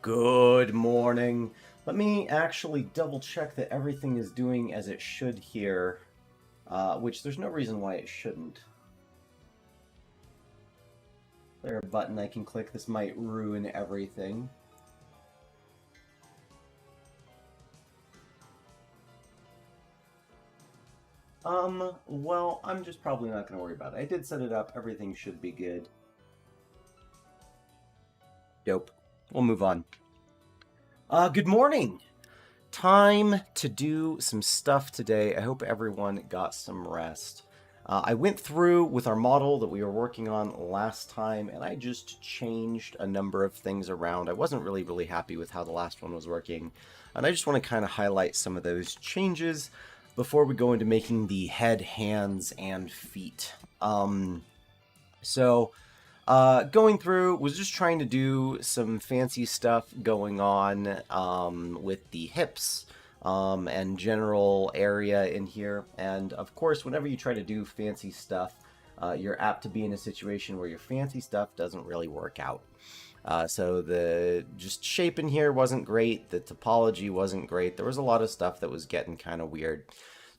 Good morning. Let me actually double check that everything is doing as it should here, which there's no reason why it shouldn't. There a button I can click. This might ruin everything. Well, I'm just probably not going to worry about it. I did set it up. Everything should be good. Dope. We'll move on. Good morning. Time to do some stuff today. I hope everyone got some rest. I went through with our model that we were working on last time, and I just changed a number of things around. I wasn't really happy with how the last one was working, and I just want to kind of highlight some of those changes before we go into making the head, hands, and feet. So going through was just trying to do some fancy stuff going on with the hips and general area in here. And of course, whenever you try to do fancy stuff, you're apt to be in a situation where your fancy stuff doesn't really work out. So the just shape in here wasn't great. The topology wasn't great. There was a lot of stuff that was getting kind of weird.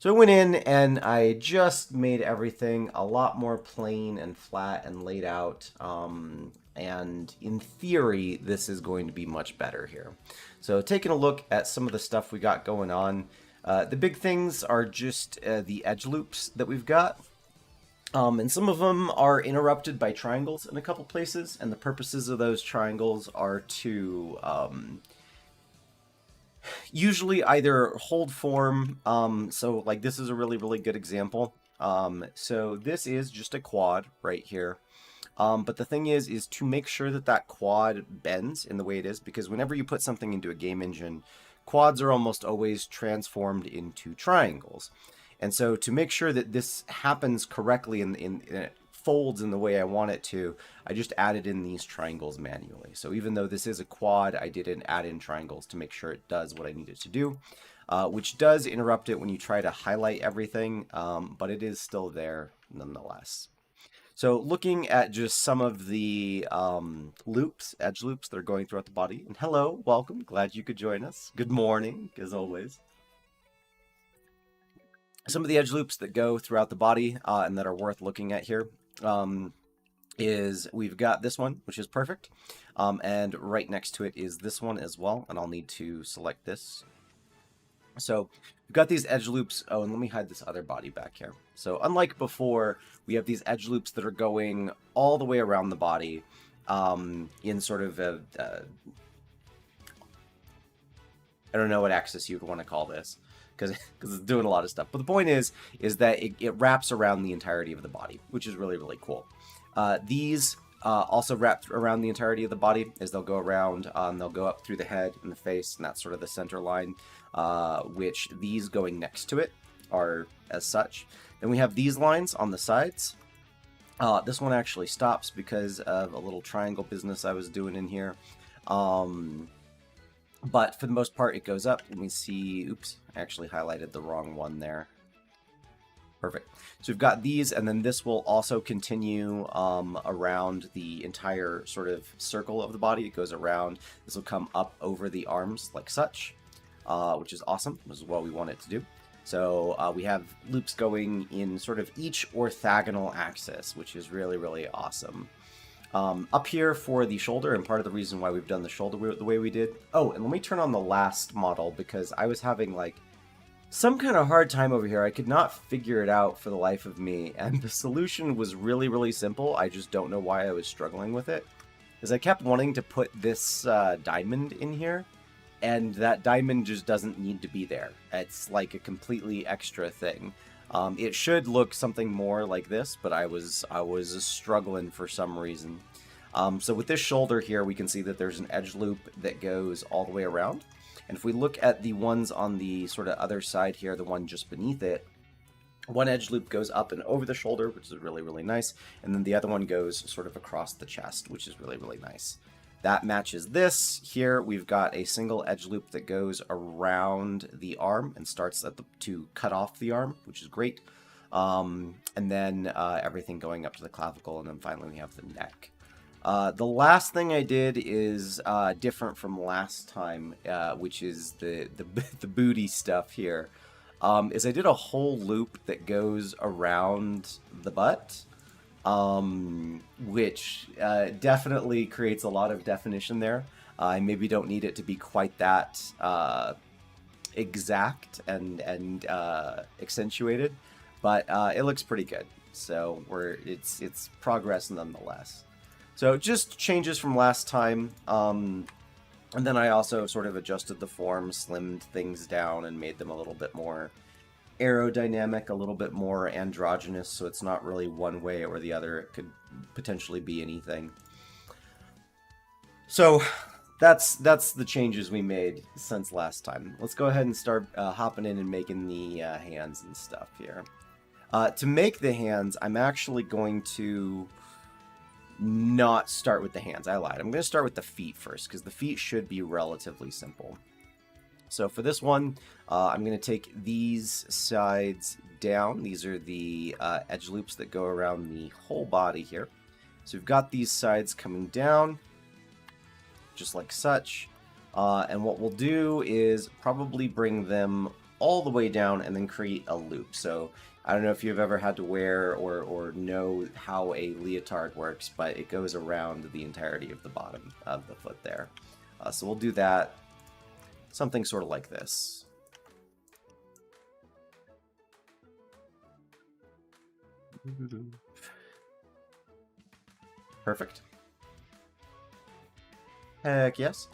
So I went in and I just made everything a lot more plain and flat and laid out. And in theory, this is going to be much better here. So taking a look at some of the stuff we got going on, the big things are just the edge loops that we've got. And some of them are interrupted by triangles in a couple places, and the purposes of those triangles are to usually either hold form. So like this is a really good example. So this is just a quad right here. But the thing is to make sure that that quad bends in the way it is, because whenever you put something into a game engine, quads are almost always transformed into triangles. And so to make sure that this happens correctly and it folds in the way I want it to, I just added in these triangles manually. So even though this is a quad, I didn't add in triangles to make sure it does what I need it to do, which does interrupt it when you try to highlight everything, but it is still there nonetheless. So looking at just some of the loops, edge loops that are going throughout the body. And hello, welcome, glad you could join us. Good morning, as always. Some of the edge loops that go throughout the body and that are worth looking at here is we've got this one, which is perfect. And right next to it is this one as well. And I'll need to select this. So we've got these edge loops. Oh, and let me hide this other body back here. So unlike before, we have these edge loops that are going all the way around the body in sort of a, I don't know what axis you'd want to call this, because it's doing a lot of stuff. But the point is that it wraps around the entirety of the body, which is really cool. These also wrap around the entirety of the body, as they'll go around, they'll go up through the head and the face, and that's sort of the center line, which these going next to it are as such. Then we have these lines on the sides. This one actually stops because of a little triangle business I was doing in here. But for the most part, it goes up. Let me see. Oops, I actually highlighted the wrong one there. Perfect. So we've got these, and then this will also continue around the entire sort of circle of the body. It goes around. This will come up over the arms like such, which is awesome. This is what we want it to do. So we have loops going in sort of each orthogonal axis, which is really awesome. Up here for the shoulder, and part of the reason why we've done the shoulder the way we did. Oh, and let me turn on the last model, because I was having like some kind of hard time over here. I could not figure it out for the life of me, and the solution was really simple. I just don't know why I was struggling with it, because I kept wanting to put this diamond in here, and that diamond just doesn't need to be there. It's like a completely extra thing. It should look something more like this, but I was struggling for some reason. So with this shoulder here, we can see that there's an edge loop that goes all the way around. And if we look at the ones on the sort of other side here, the one just beneath it, one edge loop goes up and over the shoulder, which is really nice. And then the other one goes sort of across the chest, which is really nice. That matches this. Here we've got a single edge loop that goes around the arm and starts at to cut off the arm, which is great. And then everything going up to the clavicle, and then finally we have the neck. The last thing I did is different from last time, which is the booty stuff here. Is I did a whole loop that goes around the butt, which definitely creates a lot of definition there. I maybe don't need it to be quite that exact and accentuated, but it looks pretty good. So it's progress nonetheless. So just changes from last time. And then I also sort of adjusted the form, slimmed things down, and made them a little bit more aerodynamic, a little bit more androgynous, so it's not really one way or the other. It could potentially be anything. So that's the changes we made since last time. Let's go ahead and start hopping in and making the hands and stuff here. To make the hands, I'm actually going to not start with the hands. I lied. I'm going to start with the feet first, because the feet should be relatively simple. So for this one, I'm going to take these sides down. These are the edge loops that go around the whole body here. So we've got these sides coming down, just like such. And what we'll do is probably bring them all the way down and then create a loop. So I don't know if you've ever had to wear or know how a leotard works, but it goes around the entirety of the bottom of the foot there. So we'll do that. Something sort of like this. Perfect. Heck yes.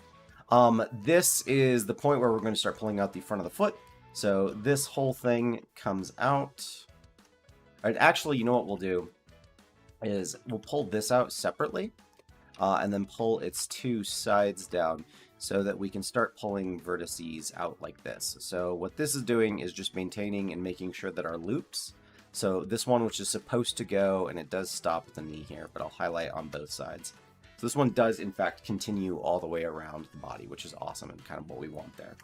This is the point where we're going to start pulling out the front of the foot. So this whole thing comes out. And actually, you know what we'll do is we'll pull this out separately and then pull its two sides down, so that we can start pulling vertices out like this. So what this is doing is just maintaining and making sure that our loops, so this one which is supposed to go, and it does stop at the knee here, but I'll highlight on both sides. So this one does in fact continue all the way around the body, which is awesome and kind of what we want there.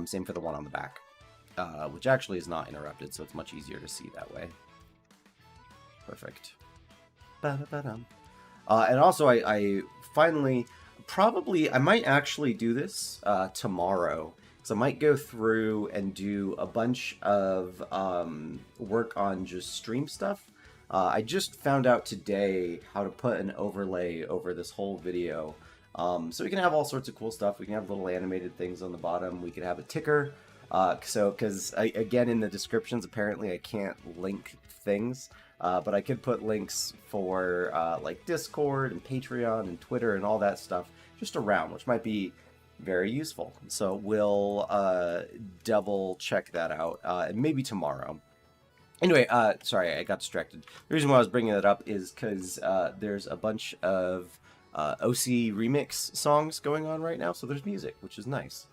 Same for the one on the back, which actually is not interrupted, so it's much easier to see that way. Perfect. And also I finally... Probably, I might actually do this tomorrow. So I might go through and do a bunch of work on just stream stuff. I just found out today how to put an overlay over this whole video. So we can have all sorts of cool stuff. We can have little animated things on the bottom. We could have a ticker. Because again, in the descriptions, apparently I can't link things. But I could put links for like Discord and Patreon and Twitter and all that stuff just around, which might be very useful. So we'll double check that out, and maybe tomorrow. Anyway, sorry, I got distracted. The reason why I was bringing that up is because there's a bunch of OC remix songs going on right now, so there's music, which is nice.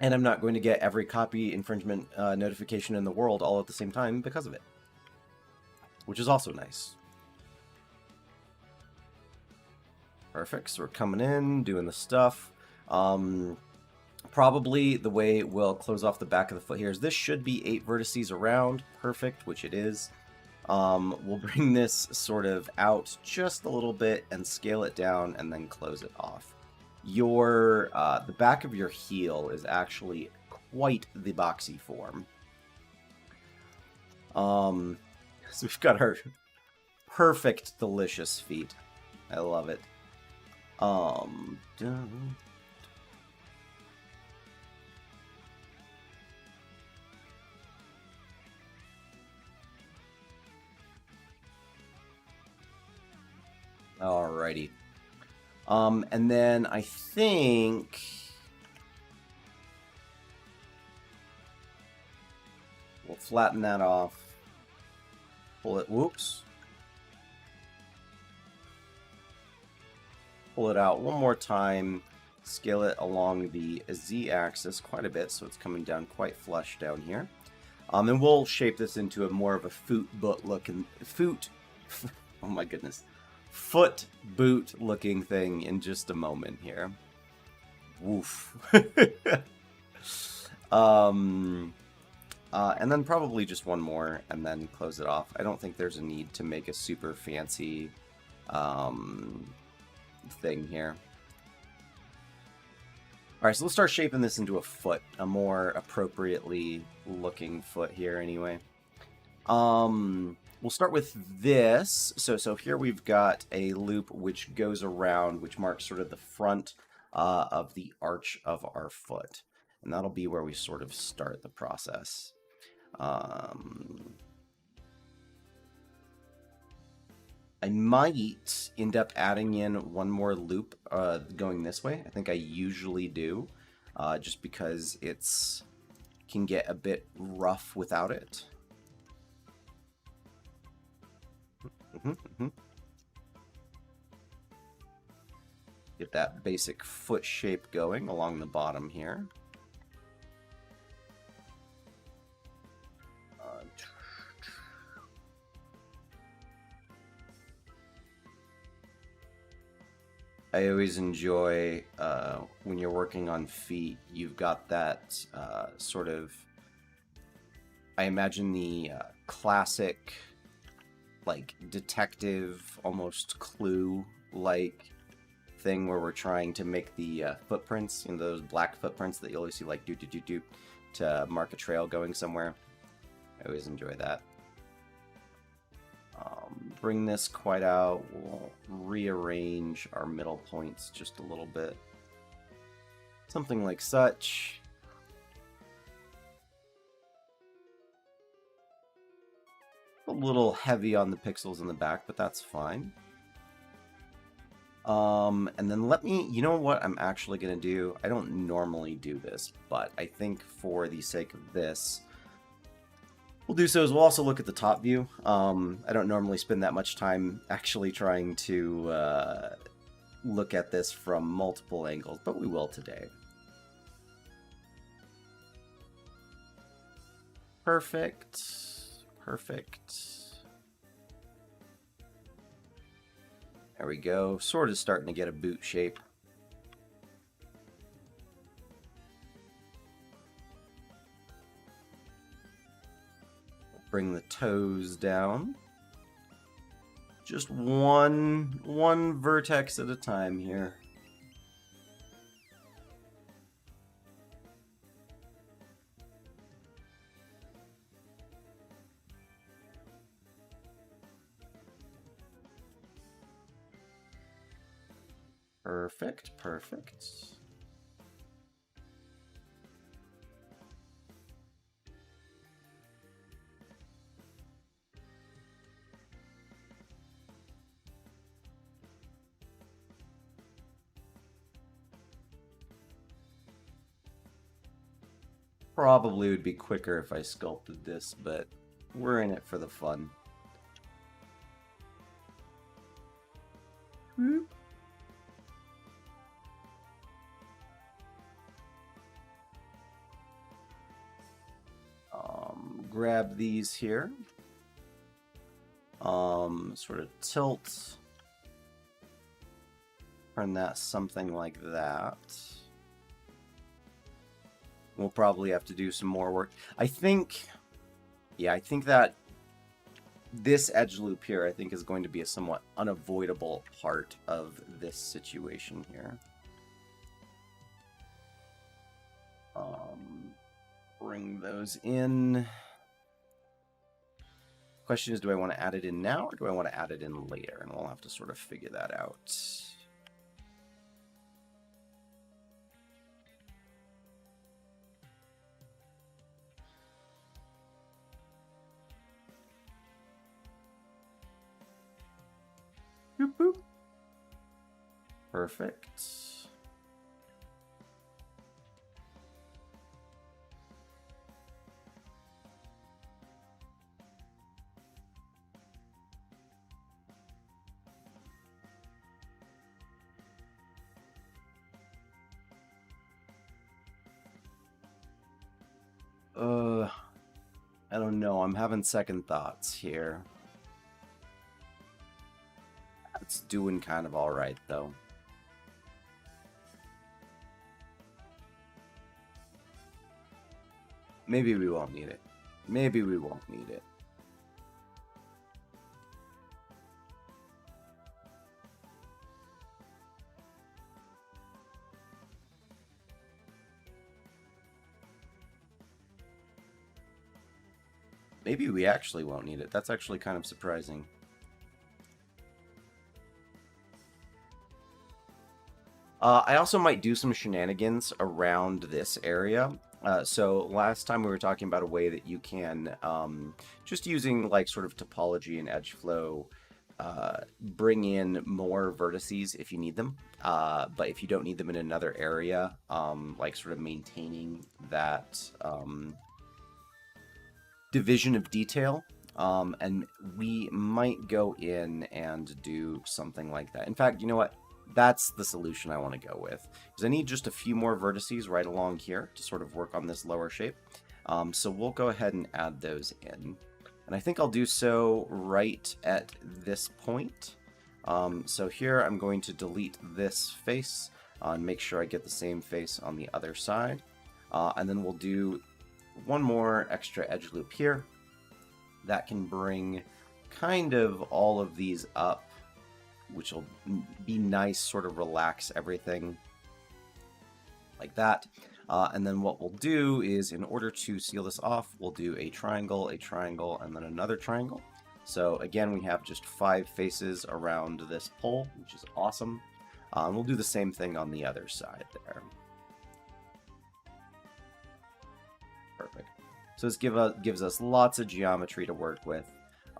And I'm not going to get every copy infringement notification in the world all at the same time because of it, which is also nice. Perfect, so we're coming in, doing the stuff. Probably the way we'll close off the back of the foot here is this should be 8 vertices around. Perfect, which it is. We'll bring this sort of out just a little bit and scale it down and then close it off. The back of your heel is actually quite the boxy form. So we've got our perfect, delicious feet. I love it. Alrighty. And then I think we'll flatten that off. Pull it, whoops. Pull it out one more time. Scale it along the Z-axis quite a bit, so it's coming down quite flush down here. And we'll shape this into a more of a foot boot looking oh my goodness. Foot boot looking thing in just a moment here. Woof. And then probably just one more, and then close it off. I don't think there's a need to make a super fancy thing here. Alright, so let's start shaping this into a foot, a more appropriately looking foot here anyway. We'll start with this. So here we've got a loop which goes around, which marks sort of the front of the arch of our foot. And that'll be where we sort of start the process. I might end up adding in one more loop going this way. I think I usually do, just because it's can get a bit rough without it. Get that basic foot shape going along the bottom here. I always enjoy when you're working on feet, you've got that sort of, I imagine the classic, like, detective, almost Clue-like thing where we're trying to make the footprints, you know, those black footprints that you always see, like, do to mark a trail going somewhere. I always enjoy that. Bring this quite out. We'll rearrange our middle points just a little bit. Something like such. A little heavy on the pixels in the back, but that's fine. And then let me, you know what I'm actually going to do? I don't normally do this, but I think for the sake of this, we'll do so. Is we'll also look at the top view. I don't normally spend that much time actually trying to look at this from multiple angles, but we will today. Perfect. Perfect. There we go. Sort of starting to get a boot shape. Bring the toes down. Just one vertex at a time here. Perfect, perfect. Probably would be quicker if I sculpted this, but we're in it for the fun. Whoop. Grab these here. Sort of tilt. Turn that something like that. We'll probably have to do some more work. I think, yeah, I think that this edge loop here, I think, is going to be a somewhat unavoidable part of this situation here. Bring those in. Question is, do I want to add it in now, or do I want to add it in later? And we'll have to sort of figure that out. Boop, boop. Perfect. I don't know. I'm having second thoughts here. It's doing kind of all right, though. Maybe we won't need it. Maybe we won't need it. Maybe we actually won't need it. That's actually kind of surprising. I also might do some shenanigans around this area. So last time we were talking about a way that you can, just using like sort of topology and edge flow, bring in more vertices if you need them. But if you don't need them in another area, like sort of maintaining that division of detail. And we might go in and do something like that. In fact, you know what? That's the solution I want to go with. Because I need just a few more vertices right along here to sort of work on this lower shape. So we'll go ahead and add those in. And I think I'll do so right at this point. So here I'm going to delete this face and make sure I get the same face on the other side. And then we'll do one more extra edge loop here. That can bring kind of all of these up, which will be nice, sort of relax everything like that. And then what we'll do is, in order to seal this off, we'll do a triangle, and then another triangle. So again, we have just 5 faces around this pole, which is awesome. And we'll do the same thing on the other side there. Perfect. So this gives us lots of geometry to work with,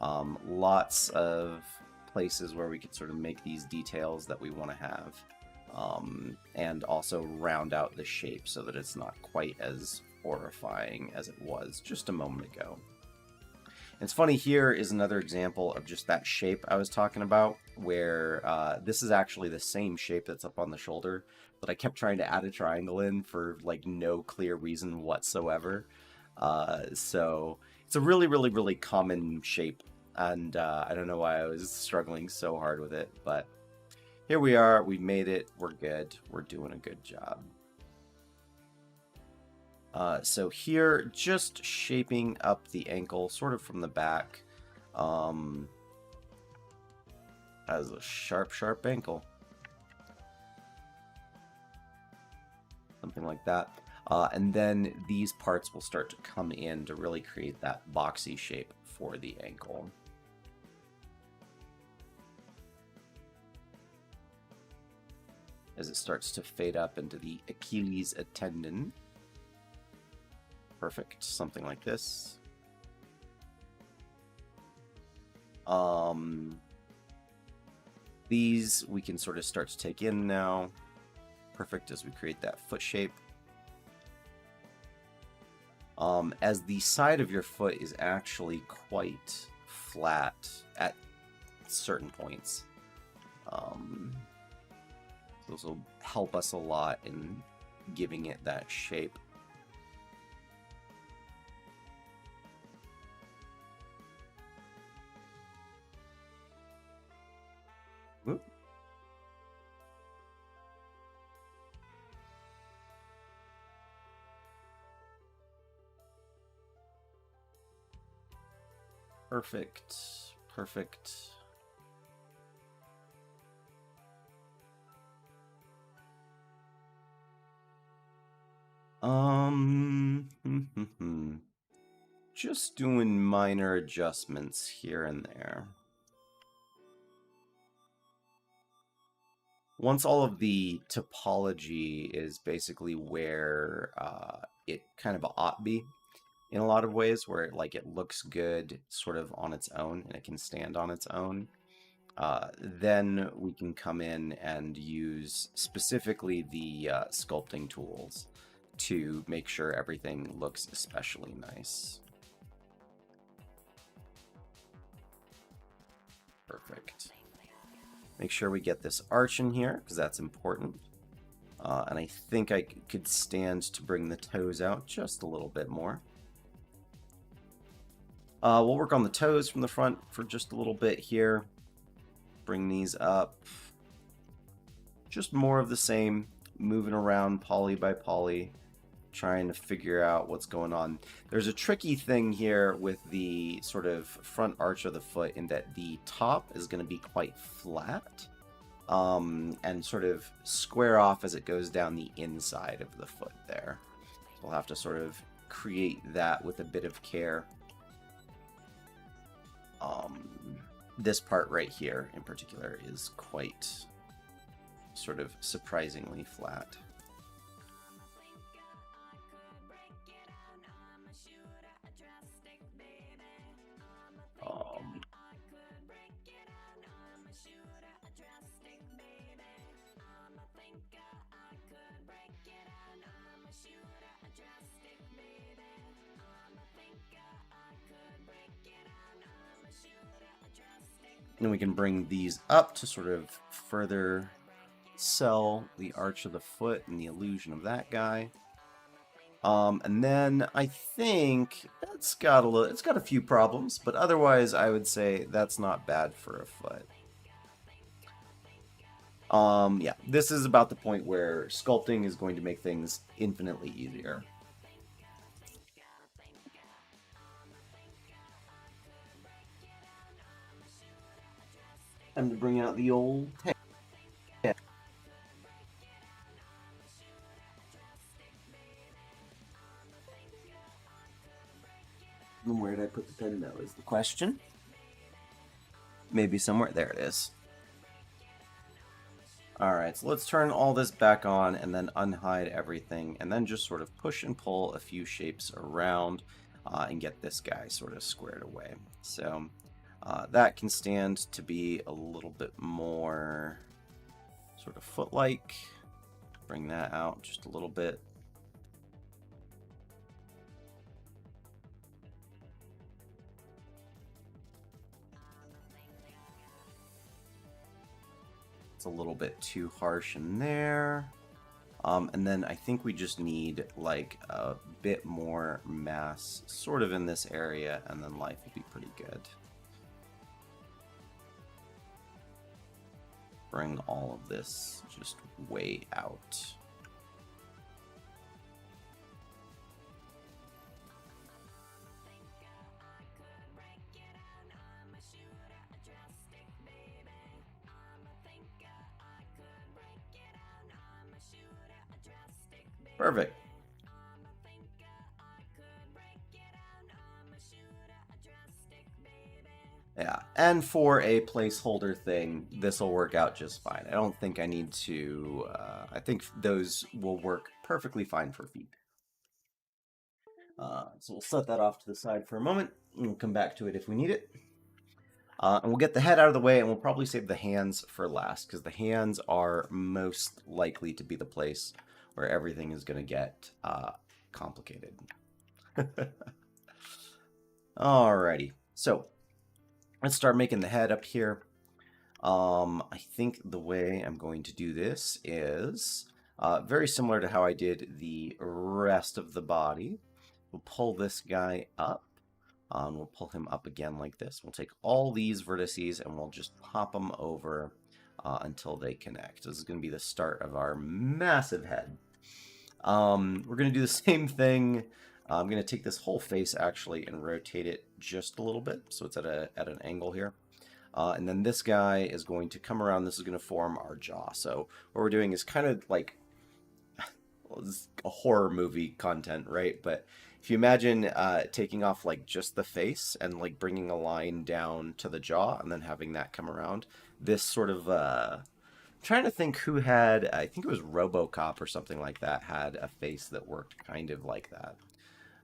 lots of places where we could sort of make these details that we want to have, and also round out the shape so that it's not quite as horrifying as it was just a moment ago. And it's funny, here is another example of just that shape I was talking about, where this is actually the same shape that's up on the shoulder, but I kept trying to add a triangle in for like no clear reason whatsoever. So it's a really, really, really common shape. And I don't know why I was struggling so hard with it, but here we are. We made it. We're good. We're doing a good job. So here, just shaping up the ankle, sort of from the back, as a sharp, sharp ankle. Something like that. And then these parts will start to come in to really create that boxy shape for the ankle. As it starts to fade up into the Achilles tendon. Perfect. Something like this. These we can sort of start to take in now. Perfect, as we create that foot shape. As the side of your foot is actually quite flat at certain points. Those will help us a lot in giving it that shape. Whoop. Perfect. Perfect. Just doing minor adjustments here and there. Once all of the topology is basically where it kind of ought be, in a lot of ways, where it looks good sort of on its own and it can stand on its own, then we can come in and use specifically the sculpting tools to make sure everything looks especially nice. Perfect. Make sure we get this arch in here, because that's important. And I think I could stand to bring the toes out just a little bit more. We'll work on the toes from the front for just a little bit here. Bring these up. Just more of the same, moving around poly by poly. trying to figure out what's going on. There's a tricky thing here with the sort of front arch of the foot in that the top is going to be quite flat and sort of square off as it goes down the inside of the foot there. So we'll have to sort of create that with a bit of care. This part right here in particular is quite sort of surprisingly flat. And we can bring these up to sort of further sell the arch of the foot and the illusion of that guy. And then I think it's got a few problems, but otherwise I would say that's not bad for a foot. Yeah, this is about the point where sculpting is going to make things infinitely easier. Time to bring out the old head. And where did I put the pen though is the question. Maybe somewhere. There it is. Alright, so let's turn all this back on and then unhide everything and then just sort of push and pull a few shapes around and get this guy sort of squared away. So that can stand to be a little bit more sort of foot-like. Bring that out just a little bit. It's a little bit too harsh in there. And then I think we just need like a bit more mass sort of in this area, and then life will be pretty good. Bring all of this just way out. Perfect. Yeah, and for a placeholder thing, this will work out just fine. I don't think I need to, I think those will work perfectly fine for feet. So we'll set that off to the side for a moment, and we'll come back to it if we need it. And we'll get the head out of the way, and we'll probably save the hands for last, because the hands are most likely to be the place where everything is going to get complicated. Alrighty, so let's start making the head up here. I think the way I'm going to do this is very similar to how I did the rest of the body. We'll pull this guy up. We'll pull him up again like this. We'll take all these vertices and we'll just pop them over until they connect. This is going to be the start of our massive head. We're going to do the same thing. I'm going to take this whole face actually and rotate it just a little bit so it's at an angle here. And then this guy is going to come around. This is going to form our jaw. So what we're doing is kind of like a horror movie content, right? But if you imagine taking off like just the face and like bringing a line down to the jaw and then having that come around, this sort of trying to think who had, I think it was RoboCop or something like that, had a face that worked kind of like that,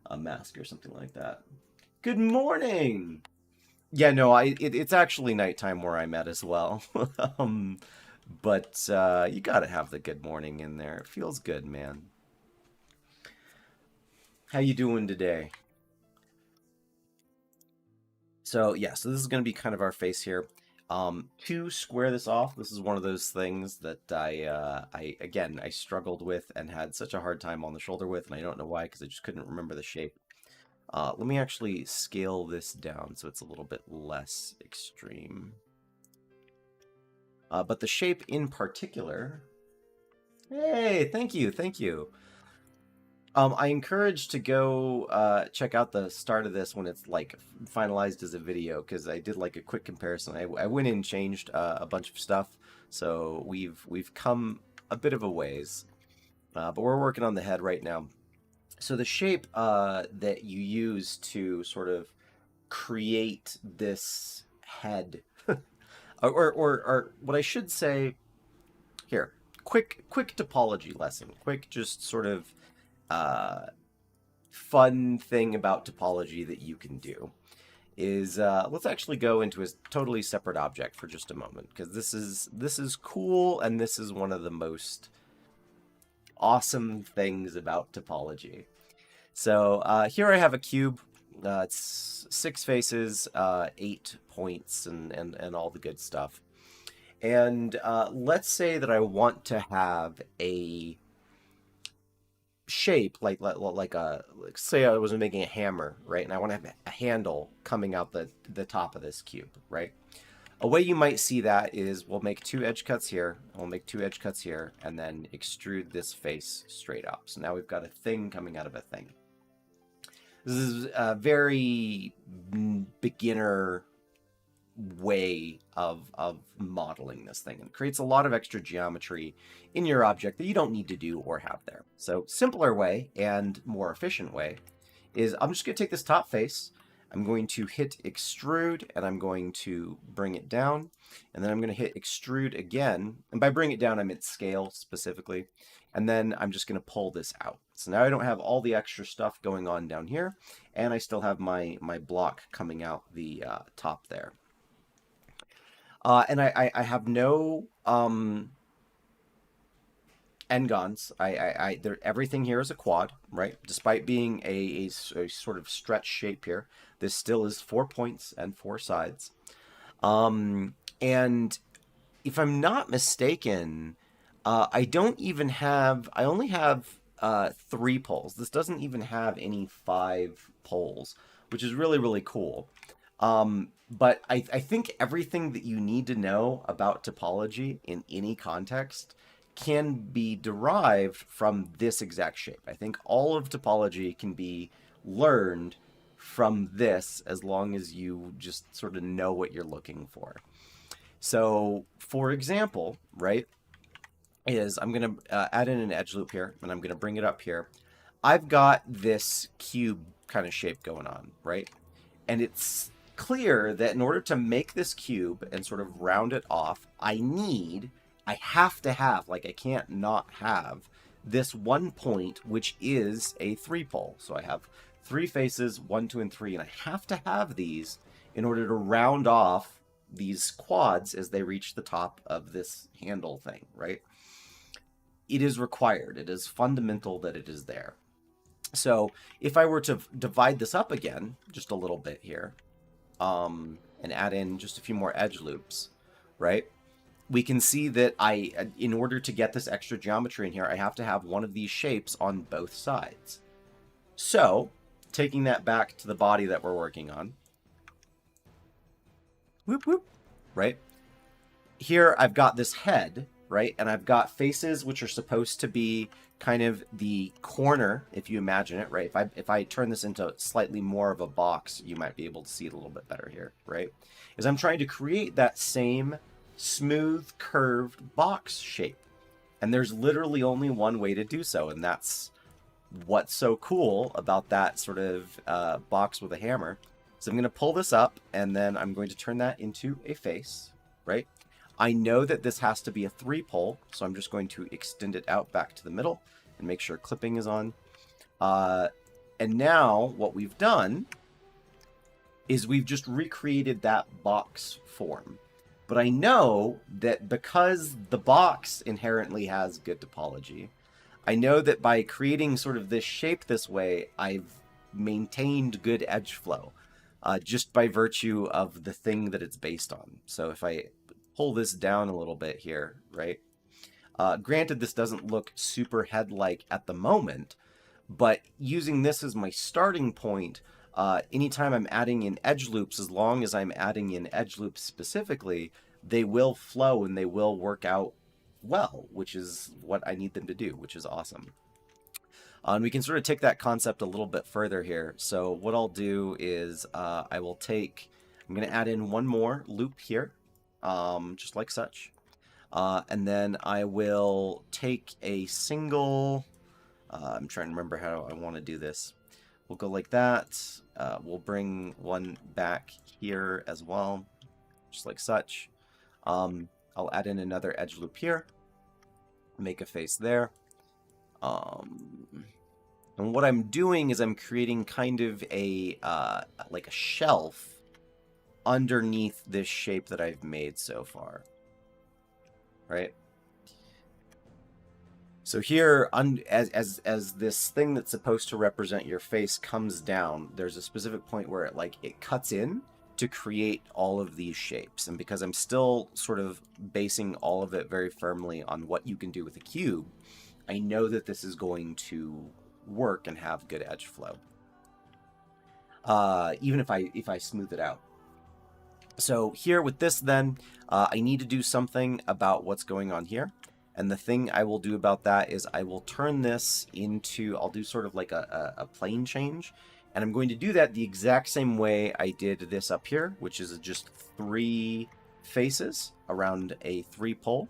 a mask or something like that. Good morning. Yeah, no, it's actually nighttime where I'm at as well. But you gotta have the good morning in there. It feels good, man. How you doing today? So yeah, so this is gonna be kind of our face here. To square this off, this is one of those things that I struggled with and had such a hard time on the shoulder with, and I don't know why, because I just couldn't remember the shape. Let me actually scale this down so it's a little bit less extreme. But the shape in particular... Hey, thank you, thank you. I encourage to go check out the start of this when it's like finalized as a video, because I did like a quick comparison. I went in and changed a bunch of stuff, so we've come a bit of a ways, but we're working on the head right now. So the shape that you use to sort of create this head, or what I should say here, quick topology lesson, quick just sort of uh, fun thing about topology that you can do is let's actually go into a totally separate object for just a moment, because this is cool, and this is one of the most awesome things about topology. So here I have a cube. It's 6 faces, 8 points, and all the good stuff. And let's say that I want to have a shape like say I was making a hammer, right? And I want to have a handle coming out the top of this cube, right? A way you might see that is we'll make 2 edge cuts here, we'll make 2 edge cuts here, and then extrude this face straight up. So now we've got a thing coming out of a thing. This is a very beginner way of modeling this thing, and it creates a lot of extra geometry in your object that you don't need to do or have there. So simpler way and more efficient way is I'm just going to take this top face, I'm going to hit extrude, and I'm going to bring it down, and then I'm going to hit extrude again, and by bring it down I meant scale specifically, and then I'm just going to pull this out. So now I don't have all the extra stuff going on down here, and I still have my block coming out the top there. And I have no n-gons. Everything here is a quad, right? Despite being a sort of stretch shape here, this still is 4 points and 4 sides. And if I'm not mistaken, I only have 3 poles. This doesn't even have any 5 poles, which is really, really cool. But I think everything that you need to know about topology in any context can be derived from this exact shape. I think all of topology can be learned from this, as long as you just sort of know what you're looking for. So, for example, right, is I'm going to add in an edge loop here, and I'm going to bring it up here. I've got this cube kind of shape going on, right? And it's clear that in order to make this cube and sort of round it off, I have to have, like, I can't not have this one point, which is a 3-pole. So I have 3 faces, 1, 2, and 3, and I have to have these in order to round off these quads as they reach the top of this handle thing, right? It is required. It is fundamental that it is there. So if I were to divide this up again, just a little bit here, and add in just a few more edge loops, right? We can see that in order to get this extra geometry in here, I have to have one of these shapes on both sides. So, taking that back to the body that we're working on, whoop whoop, right? Here I've got this head, right? And I've got faces which are supposed to be kind of the corner, if you imagine it, right? If I turn this into slightly more of a box, you might be able to see it a little bit better here, right? Is I'm trying to create that same smooth, curved box shape. And there's literally only one way to do so, and that's what's so cool about that sort of box with a hammer. So I'm going to pull this up, and then I'm going to turn that into a face, right? I know that this has to be a 3-pole, so I'm just going to extend it out back to the middle and make sure clipping is on. And now what we've done is we've just recreated that box form. But I know that because the box inherently has good topology, I know that by creating sort of this shape this way, I've maintained good edge flow, just by virtue of the thing that it's based on. So if I pull this down a little bit here, right? Granted, this doesn't look super head-like at the moment, but using this as my starting point, anytime I'm adding in edge loops, as long as I'm adding in edge loops specifically, they will flow and they will work out well, which is what I need them to do, which is awesome. And we can sort of take that concept a little bit further here. So what I'll do is I'm going to add in one more loop here, just like such. And then I will take a single, I'm trying to remember how I want to do this. We'll go like that. We'll bring one back here as well, just like such. I'll add in another edge loop here, make a face there. And what I'm doing is I'm creating kind of a like a shelf underneath this shape that I've made so far, right? So here, as this thing that's supposed to represent your face comes down, there's a specific point where it cuts in to create all of these shapes. And because I'm still sort of basing all of it very firmly on what you can do with a cube, I know that this is going to work and have good edge flow. Even if I smooth it out. So here with this then, I need to do something about what's going on here. And the thing I will do about that is I will turn this into, I'll do sort of like a plane change. And I'm going to do that the exact same way I did this up here, which is just 3 faces around a 3 pole.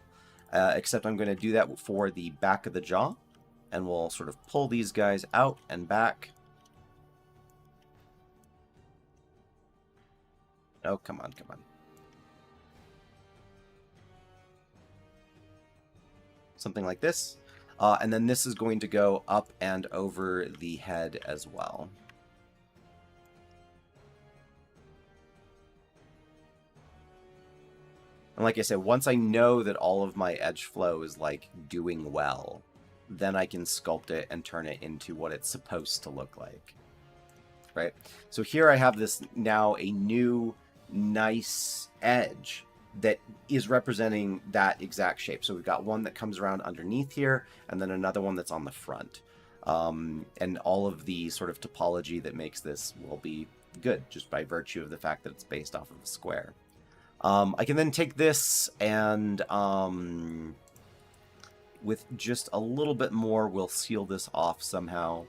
Except I'm going to do that for the back of the jaw. And we'll sort of pull these guys out and back. Oh, come on, come on. Something like this. And then this is going to go up and over the head as well. And like I said, once I know that all of my edge flow is like doing well, then I can sculpt it and turn it into what it's supposed to look like. Right? So here I have this now a new nice edge that is representing that exact shape. So we've got one that comes around underneath here, and then another one that's on the front. And all of the sort of topology that makes this will be good, just by virtue of the fact that it's based off of a square. I can then take this and with just a little bit more, we'll seal this off somehow.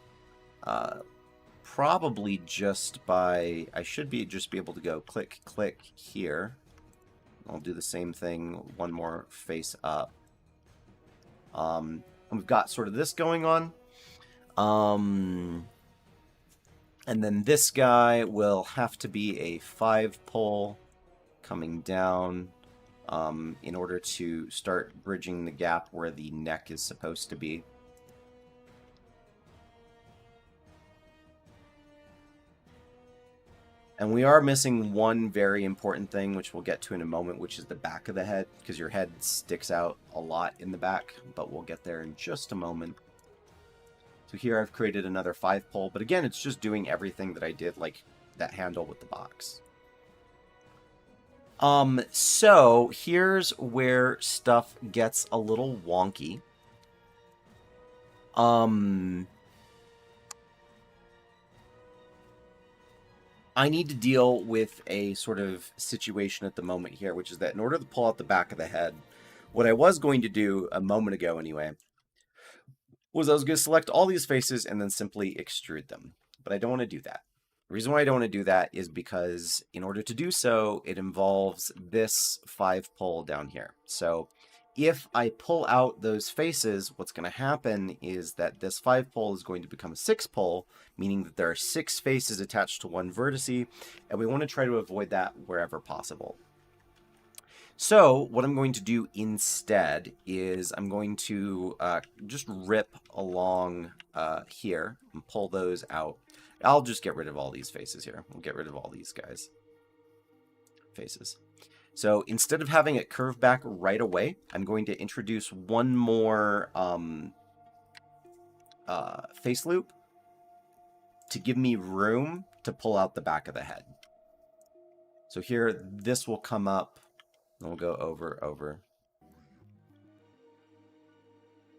Probably just by, I should just be able to go click, click here. I'll do the same thing, one more face up. And we've got sort of this going on. And then this guy will have to be a 5 pole coming down in order to start bridging the gap where the neck is supposed to be. And we are missing one very important thing, which we'll get to in a moment, which is the back of the head, because your head sticks out a lot in the back, but we'll get there in just a moment. So here I've created another 5 pole, but again, it's just doing everything that I did, like that handle with the box. So here's where stuff gets a little wonky. I need to deal with a sort of situation at the moment here, which is that in order to pull out the back of the head, what I was going to do a moment ago anyway, was I was going to select all these faces and then simply extrude them. But I don't want to do that. The reason why I don't want to do that is because in order to do so, it involves this 5 pole down here. So if I pull out those faces, what's going to happen is that this 5 pole is going to become a 6 pole, meaning that there are 6 faces attached to one vertice, and we want to try to avoid that wherever possible. So what I'm going to do instead is I'm going to just rip along here and pull those out. I'll just get rid of all these faces here. We'll get rid of all these guys. Faces. So instead of having it curve back right away, I'm going to introduce one more face loop to give me room to pull out the back of the head. So here, this will come up, and we'll go over.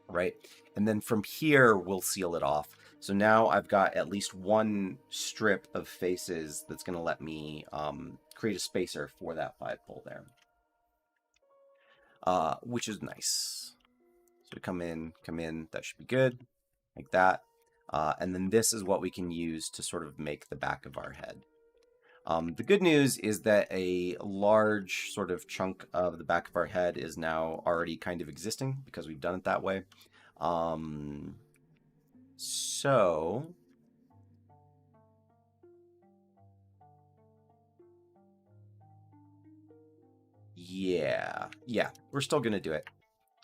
Right? And then from here, we'll seal it off. So now I've got at least one strip of faces that's going to let me create a spacer for that 5 pole there. Which is nice. So come in, that should be good, like that. And then this is what we can use to sort of make the back of our head. The good news is that a large sort of chunk of the back of our head is now already kind of existing because we've done it that way. So yeah, we're still going to do it.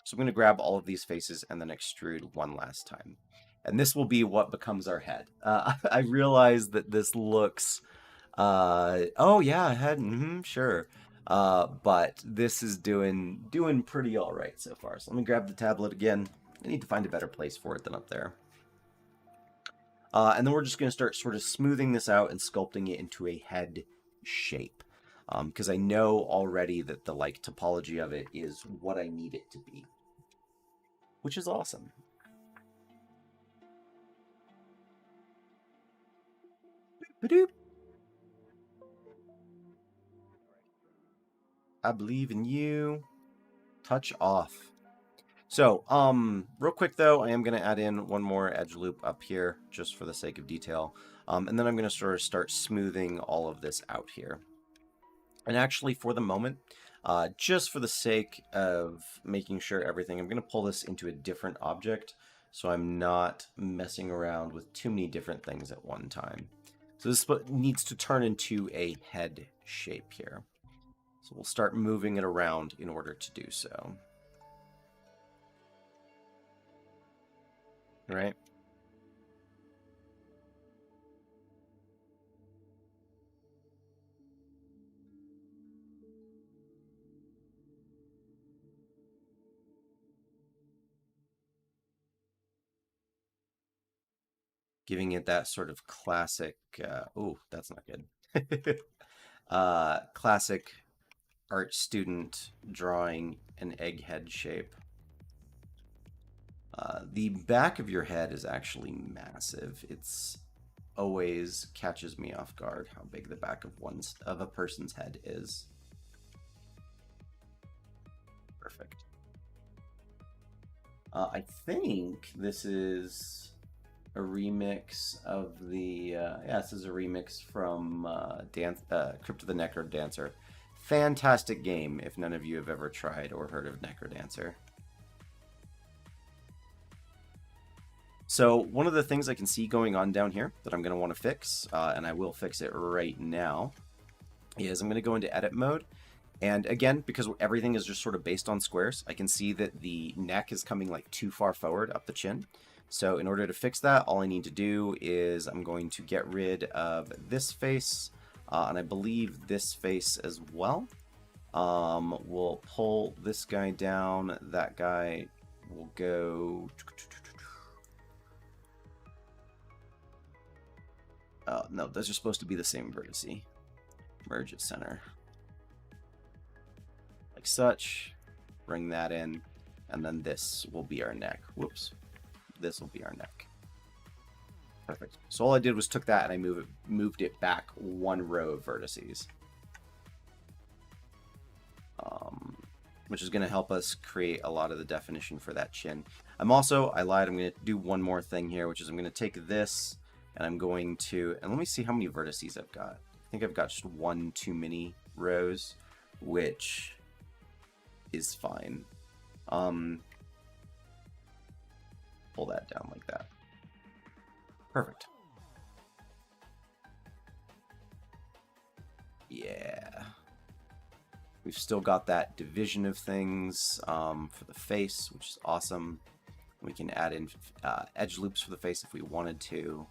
So I'm going to grab all of these faces and then extrude one last time. And this will be what becomes our head. I realize that this looks, oh yeah, head, sure. But this is doing pretty all right so far. So let me grab the tablet again. I need to find a better place for it than up there. And then we're just going to start sort of smoothing this out and sculpting it into a head shape. Because I know already that the like topology of it is what I need it to be. Which is awesome. Ba-doop. I believe in you. Touch off. So, real quick though, I am going to add in one more edge loop up here just for the sake of detail. And then I'm going to sort of start smoothing all of this out here. And actually, for the moment, just for the sake of making sure everything, I'm going to pull this into a different object so I'm not messing around with too many different things at one time. So this needs to turn into a head shape here. So we'll start moving it around in order to do so. Right? Giving it that sort of classic, oh, that's not good. Classic art student drawing an egghead shape. The back of your head is actually massive. It's always catches me off guard how big the back of a person's head is. Perfect. I think this is a remix of the yeah, this is a remix from Crypt of the Necrodancer. Fantastic game if none of you have ever tried or heard of Necrodancer. So one of the things I can see going on down here that I'm going to want to fix, and I will fix it right now, is I'm going to go into edit mode. And again, because everything is just sort of based on squares, I can see that the neck is coming like too far forward up the chin. So in order to fix that, all I need to do is I'm going to get rid of this face, and I believe this face as well. We'll pull this guy down, that guy will go... no, those are supposed to be the same vertice. Merge at center. Like such. Bring that in. And then this will be our neck. Whoops. This will be our neck. Perfect. So all I did was took that and I moved it back one row of vertices. Which is going to help us create a lot of the definition for that chin. I lied, I'm going to do one more thing here, which is I'm going to take this and I'm going to, and let me see how many vertices I've got. I think I've got just one too many rows, which is fine. Pull that down like that. Perfect. Yeah. We've still got that division of things for the face, which is awesome. We can add in edge loops for the face if we wanted to.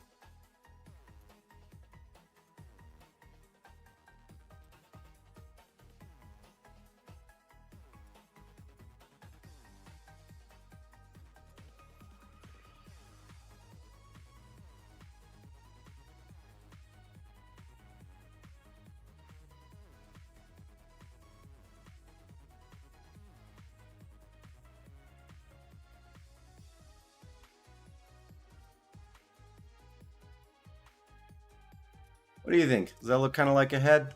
What do you think? Does that look kind of like a head?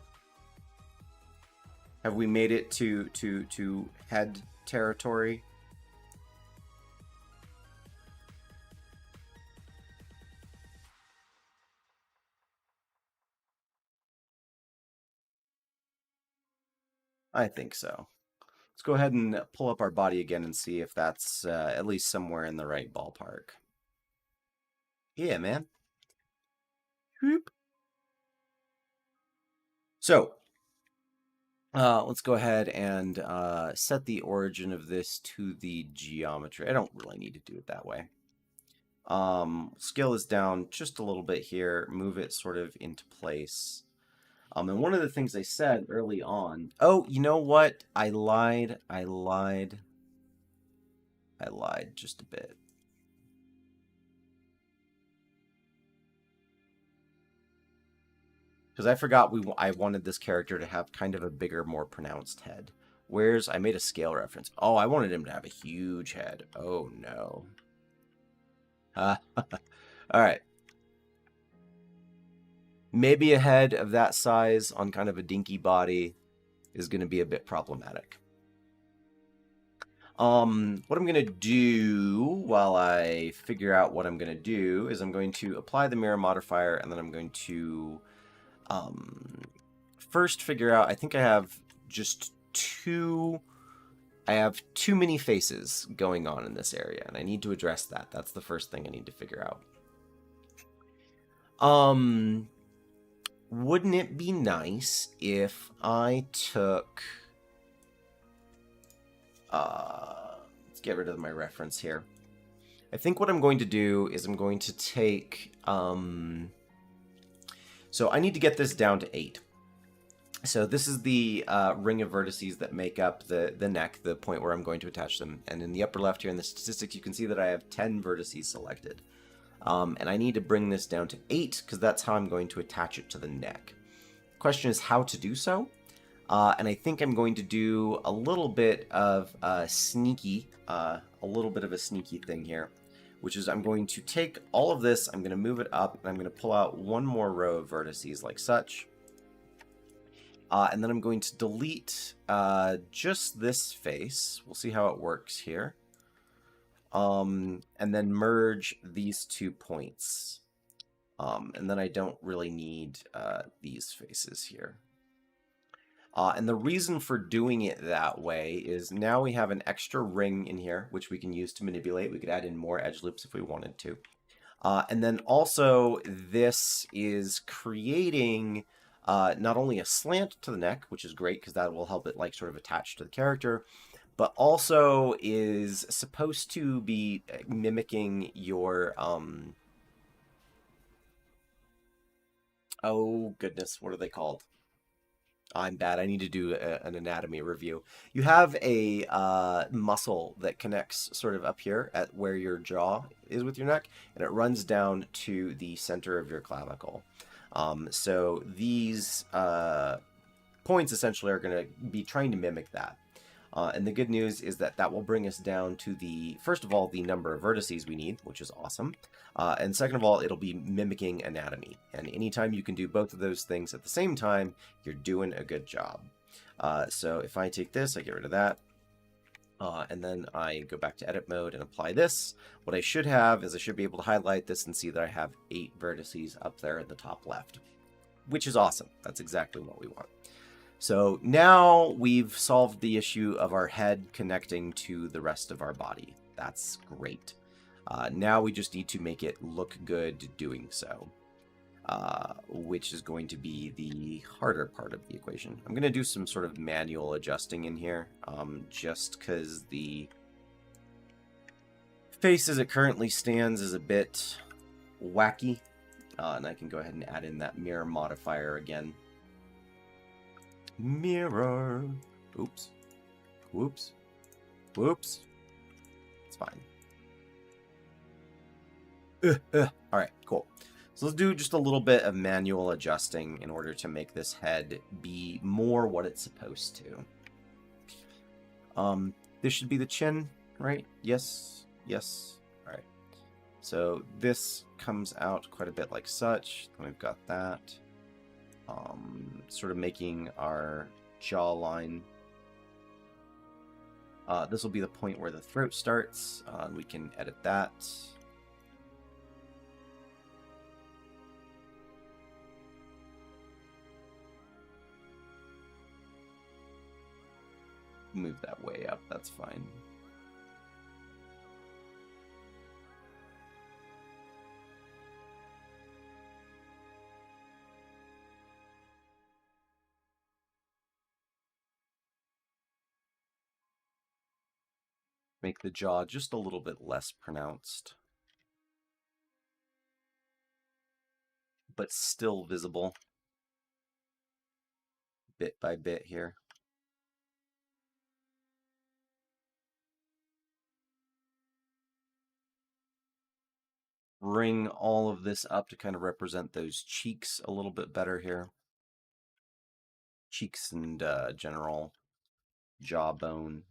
Have we made it to head territory? I think so. Let's go ahead and pull up our body again and see if that's at least somewhere in the right ballpark. Yeah, man. Whoop. So, let's go ahead and set the origin of this to the geometry. I don't really need to do it that way. Scale is down just a little bit here, move it sort of into place. And one of the things I said early on, oh, you know what? I lied just a bit. Because I forgot I wanted this character to have kind of a bigger, more pronounced head. I made a scale reference. Oh, I wanted him to have a huge head. Oh, no. All right. Maybe a head of that size on kind of a dinky body is going to be a bit problematic. What I'm going to do while I figure out what I'm going to do is I'm going to apply the mirror modifier, and then I'm going to first figure out, I think I have just I have too many faces going on in this area, and I need to address that. That's the first thing I need to figure out. Wouldn't it be nice if I took... let's get rid of my reference here. I think what I'm going to do is I'm going to take... so I need to get this down to 8. So this is the ring of vertices that make up the neck, the point where I'm going to attach them. And in the upper left here in the statistics, you can see that I have 10 vertices selected. And I need to bring this down to 8 because that's how I'm going to attach it to the neck. The question is how to do so. And I think I'm going to do a little bit of a sneaky thing here, which is I'm going to take all of this, I'm going to move it up, and I'm going to pull out one more row of vertices like such. And then I'm going to delete just this face. We'll see how it works here. And then merge these 2 points. And then I don't really need these faces here. And the reason for doing it that way is now we have an extra ring in here, which we can use to manipulate. We could add in more edge loops if we wanted to. And then also this is creating not only a slant to the neck, which is great because that will help it like sort of attach to the character, but also is supposed to be mimicking your... oh, goodness, what are they called? I'm bad. I need to do an anatomy review. You have a muscle that connects sort of up here at where your jaw is with your neck, and it runs down to the center of your clavicle. So these points essentially are going to be trying to mimic that. And the good news is that that will bring us down to the, first of all, the number of vertices we need, which is awesome. And second of all, it'll be mimicking anatomy. And anytime you can do both of those things at the same time, you're doing a good job. So if I take this, I get rid of that. And then I go back to edit mode and apply this. What I should have is I should be able to highlight this and see that I have 8 vertices up there at the top left, which is awesome. That's exactly what we want. So now we've solved the issue of our head connecting to the rest of our body. That's great. Now we just need to make it look good doing so, which is going to be the harder part of the equation. I'm going to do some sort of manual adjusting in here, just because the face as it currently stands is a bit wacky. And I can go ahead and add in that mirror modifier again. Mirror. Oops. Whoops. Whoops. It's fine. Alright, cool. So let's do just a little bit of manual adjusting in order to make this head be more what it's supposed to. This should be the chin, right? Yes. Yes. Alright. So this comes out quite a bit like such. Then we've got that. Sort of making our jawline. This will be the point where the throat starts. We can edit that. move that way up. That's fine. Make the jaw just a little bit less pronounced, but still visible bit by bit here. Bring all of this up to kind of represent those cheeks a little bit better here. Cheeks and general jawbone-ness.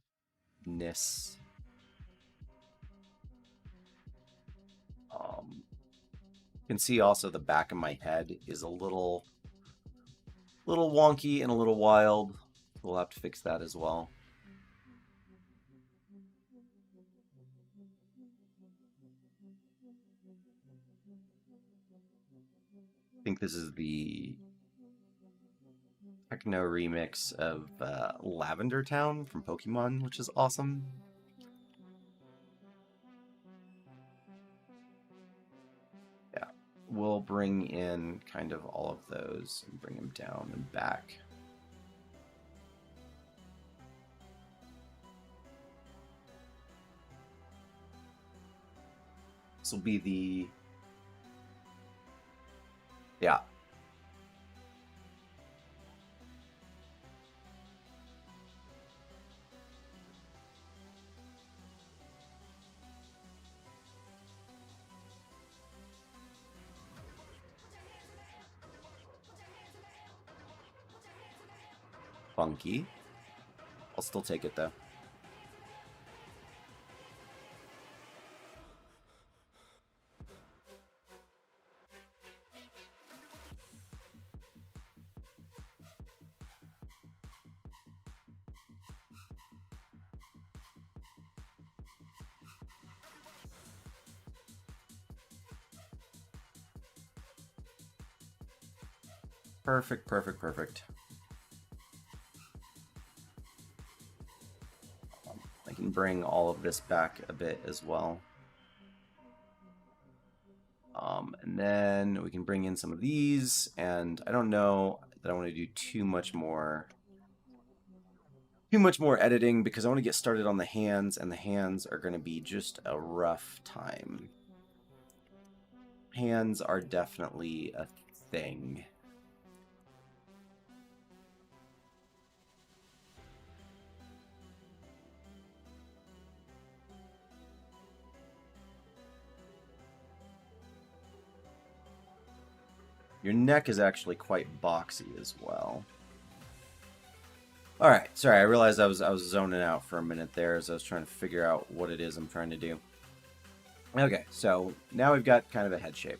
You can see also the back of my head is a little wonky and a little wild. We'll have to fix that as well. I think this is the techno remix of Lavender Town from Pokemon, which is awesome. Yeah, we'll bring in kind of all of those and bring them down and back. This will be the... Yeah. Funky. I'll still take it though. Perfect, perfect, perfect. I can bring all of this back a bit as well. And then we can bring in some of these, and I don't know that I want to do too much more editing because I want to get started on the hands, and the hands are going to be just a rough time. Hands are definitely a thing. Your neck is actually quite boxy as well. All right, sorry, I realized I was zoning out for a minute there as I was trying to figure out what it is I'm trying to do. Okay, so now we've got kind of a head shape.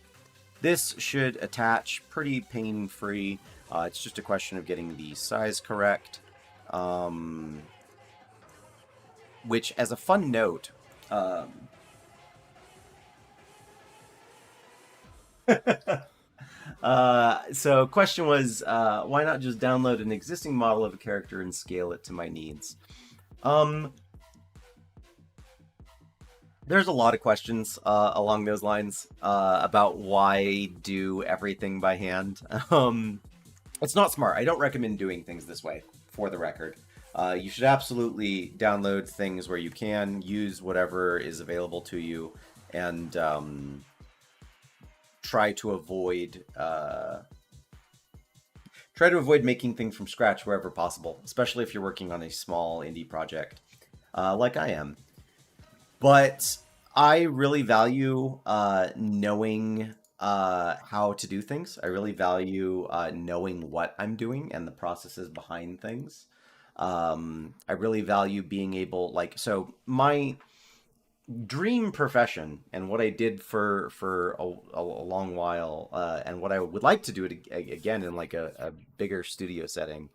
This should attach pretty pain-free. It's just a question of getting the size correct. Which, as a fun note, so question was, why not just download an existing model of a character and scale it to my needs? There's a lot of questions along those lines about why do everything by hand. It's not smart. I don't recommend doing things this way, for the record. You should absolutely download things where you can, use whatever is available to you, and try to avoid making things from scratch wherever possible, especially if you're working on a small indie project like I am. But I really value knowing how to do things. I really value knowing what I'm doing and the processes behind things. I really value being able, like, so my dream profession and what I did for a long while, and what I would like to do it again in like a bigger studio setting,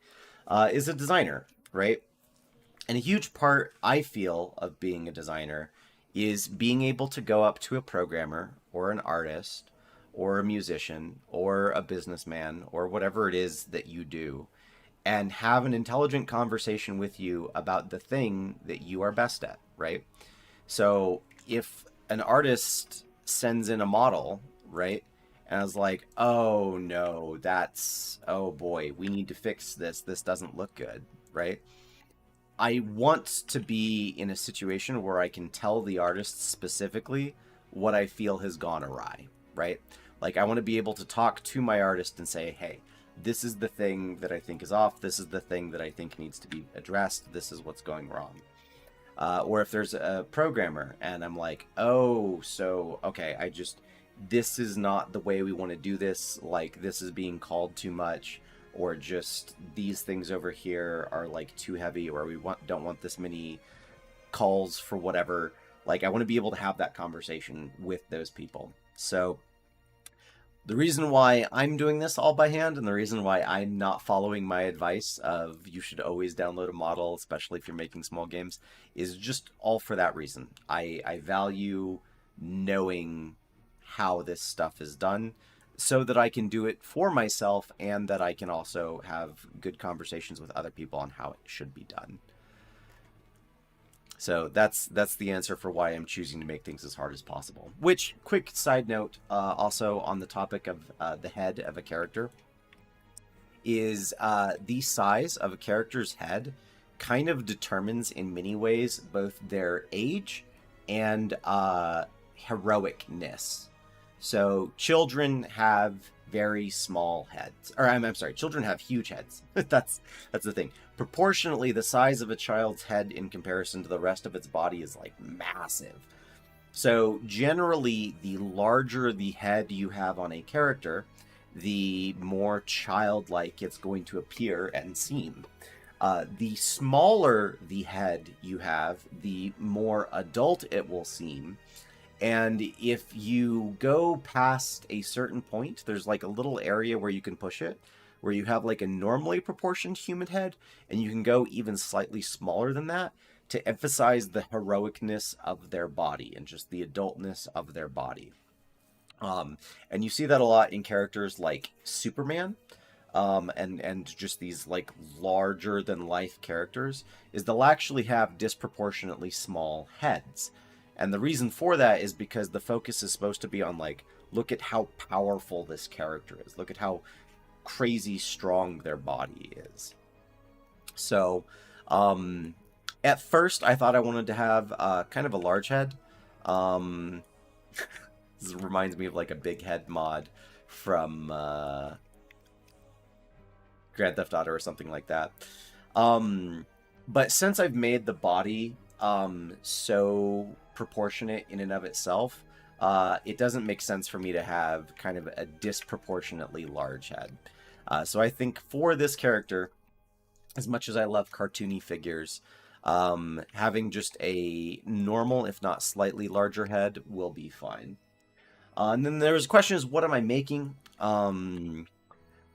is a designer, right? And a huge part, I feel, of being a designer is being able to go up to a programmer or an artist or a musician or a businessman or whatever it is that you do and have an intelligent conversation with you about the thing that you are best at, right? So if an artist sends in a model, right, and I was like, oh no, oh boy, we need to fix this. This doesn't look good, right? I want to be in a situation where I can tell the artist specifically what I feel has gone awry, right? Like, I want to be able to talk to my artist and say, hey, this is the thing that I think is off. This is the thing that I think needs to be addressed. This is what's going wrong. Or if there's a programmer and I'm like, oh, so, okay, this is not the way we want to do this. Like, this is being called too much, or just these things over here are like too heavy, or don't want this many calls for whatever. Like, I want to be able to have that conversation with those people. So the reason why I'm doing this all by hand, and the reason why I'm not following my advice of you should always download a model, especially if you're making small games, is just all for that reason. I value knowing how this stuff is done so that I can do it for myself, and that I can also have good conversations with other people on how it should be done. So that's the answer for why I'm choosing to make things as hard as possible. Which, quick side note, also on the topic of the head of a character, is the size of a character's head kind of determines in many ways both their age and heroicness. So children have very small heads, or I'm sorry, children have huge heads. that's the thing. Proportionately, the size of a child's head in comparison to the rest of its body is like massive. So generally, the larger the head you have on a character, the more childlike it's going to appear and seem. The smaller the head you have, the more adult it will seem. And if you go past a certain point, there's like a little area where you can push it, where you have like a normally proportioned human head, and you can go even slightly smaller than that to emphasize the heroicness of their body and just the adultness of their body. And you see that a lot in characters like Superman, and just these like larger than life characters, is they'll actually have disproportionately small heads. And the reason for that is because the focus is supposed to be on, like, look at how powerful this character is. Look at how crazy strong their body is. So, at first, I thought I wanted to have kind of a large head. This reminds me of, like, a big head mod from Grand Theft Auto or something like that. But since I've made the body so proportionate in and of itself, it doesn't make sense for me to have kind of a disproportionately large head. So I think for this character, as much as I love cartoony figures, having just a normal, if not slightly larger head will be fine. And then there's a question is, what am I making?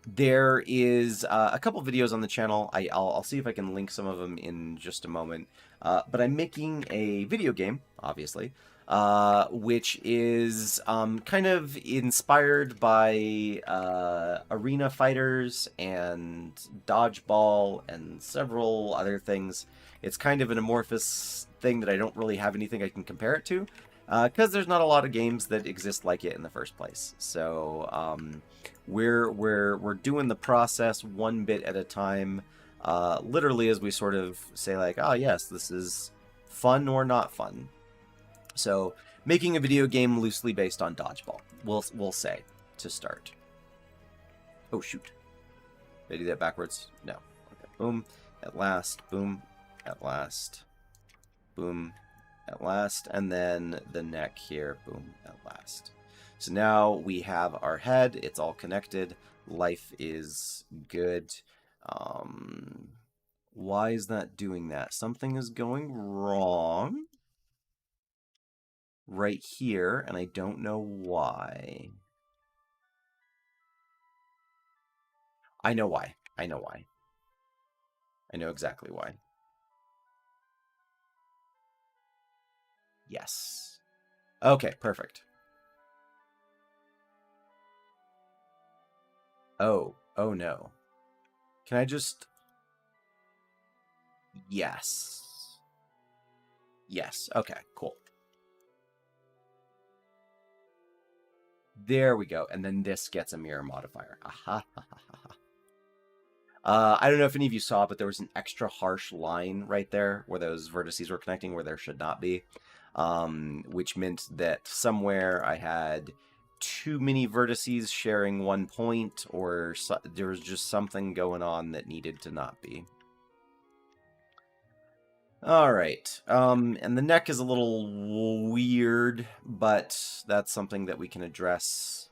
There is a couple videos on the channel. I'll see if I can link some of them in just a moment. But I'm making a video game, obviously, which is kind of inspired by arena fighters and dodgeball and several other things. It's kind of an amorphous thing that I don't really have anything I can compare it to, because there's not a lot of games that exist like it in the first place. So we're doing the process one bit at a time. Literally, as we sort of say, like, oh yes, this is fun or not fun. So making a video game loosely based on dodgeball, we'll say, to start. Oh shoot, did I do that backwards? No. Okay. Boom, at last. Boom, at last. Boom, at last, and then the neck here. Boom, at last. So now we have our head. It's all connected. Life is good. Why is that doing that? Something is going wrong right here, and I don't know why. I know why. I know why. I know exactly why. Yes. Okay, perfect. Oh no. Can I just... Yes. Yes. Okay, cool. There we go. And then this gets a mirror modifier. Aha. I don't know if any of you saw, but there was an extra harsh line right there where those vertices were connecting where there should not be, which meant that somewhere I had too many vertices sharing one point, or there was just something going on that needed to not be. All right. And the neck is a little weird, but that's something that we can address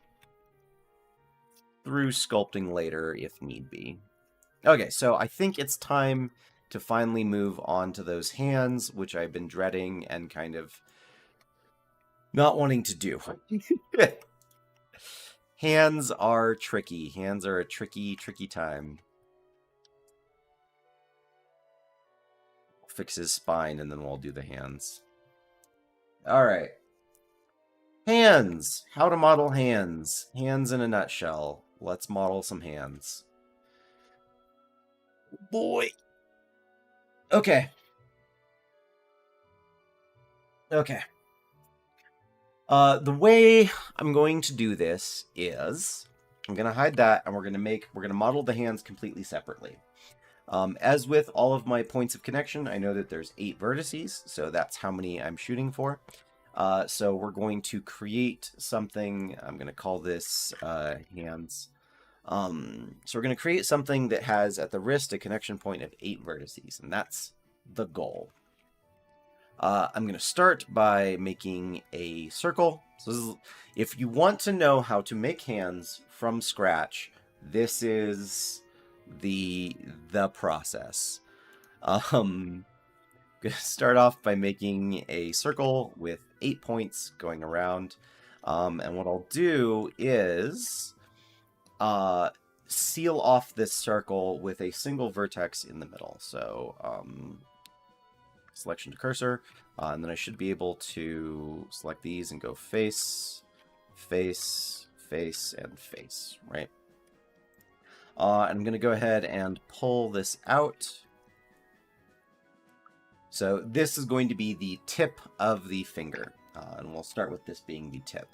through sculpting later if need be. Okay, so I think it's time to finally move on to those hands, which I've been dreading and kind of not wanting to do. Hands are tricky. Hands are a tricky, tricky time. Fix his spine, and then we'll do the hands. All right. Hands. How to model hands. Hands in a nutshell. Let's model some hands. Boy. Okay. Okay. The way I'm going to do this is I'm going to hide that, and we're going to model the hands completely separately. As with all of my points of connection, I know that there's 8 vertices, so that's how many I'm shooting for. So we're going to create something. I'm going to call this hands. So we're going to create something that has at the wrist a connection point of 8 vertices, and that's the goal. I'm going to start by making a circle. So if you want to know how to make hands from scratch, this is the process. I'm going to start off by making a circle with 8 points going around. And what I'll do is seal off this circle with a single vertex in the middle. So selection to cursor, and then I should be able to select these and go face, face, face, and face, right? And I'm going to go ahead and pull this out. So this is going to be the tip of the finger, and we'll start with this being the tip.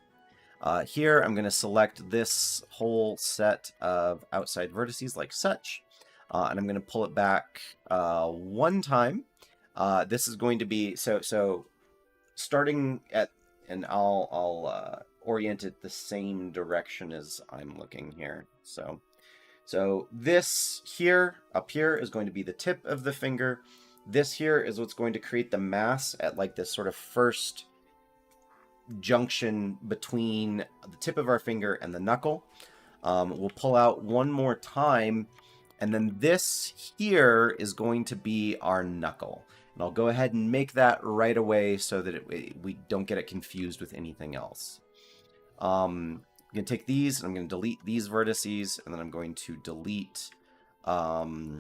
Here, I'm going to select this whole set of outside vertices like such, and I'm going to pull it back one time. This is going to be so starting at, and I'll orient it the same direction as I'm looking here. So this here up here is going to be the tip of the finger. This here is what's going to create the mass at like this sort of first junction between the tip of our finger and the knuckle. We'll pull out one more time, and then this here is going to be our knuckle. And I'll go ahead and make that right away so that we don't get it confused with anything else. I'm going to take these, and I'm going to delete these vertices, and then I'm going to delete all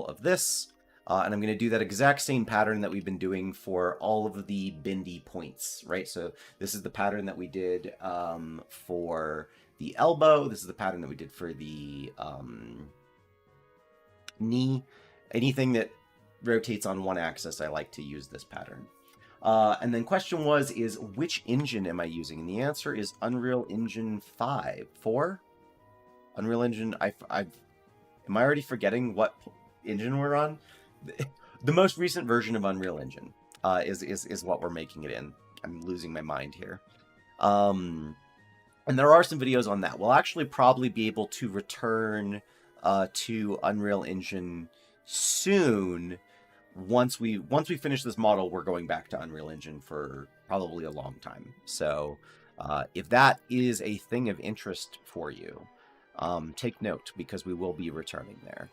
of this. And I'm going to do that exact same pattern that we've been doing for all of the bendy points, right? So this is the pattern that we did for the elbow. This is the pattern that we did for the knee. Anything that rotates on one axis, I like to use this pattern. And then question is which engine am I using? And the answer is Unreal Engine 4? Unreal Engine, am I already forgetting what engine we're on? The most recent version of Unreal Engine is what we're making it in. I'm losing my mind here. And there are some videos on that. We'll actually probably be able to return to Unreal Engine soon. Once we finish this model, we're going back to Unreal Engine for probably a long time. So if that is a thing of interest for you, take note, because we will be returning there,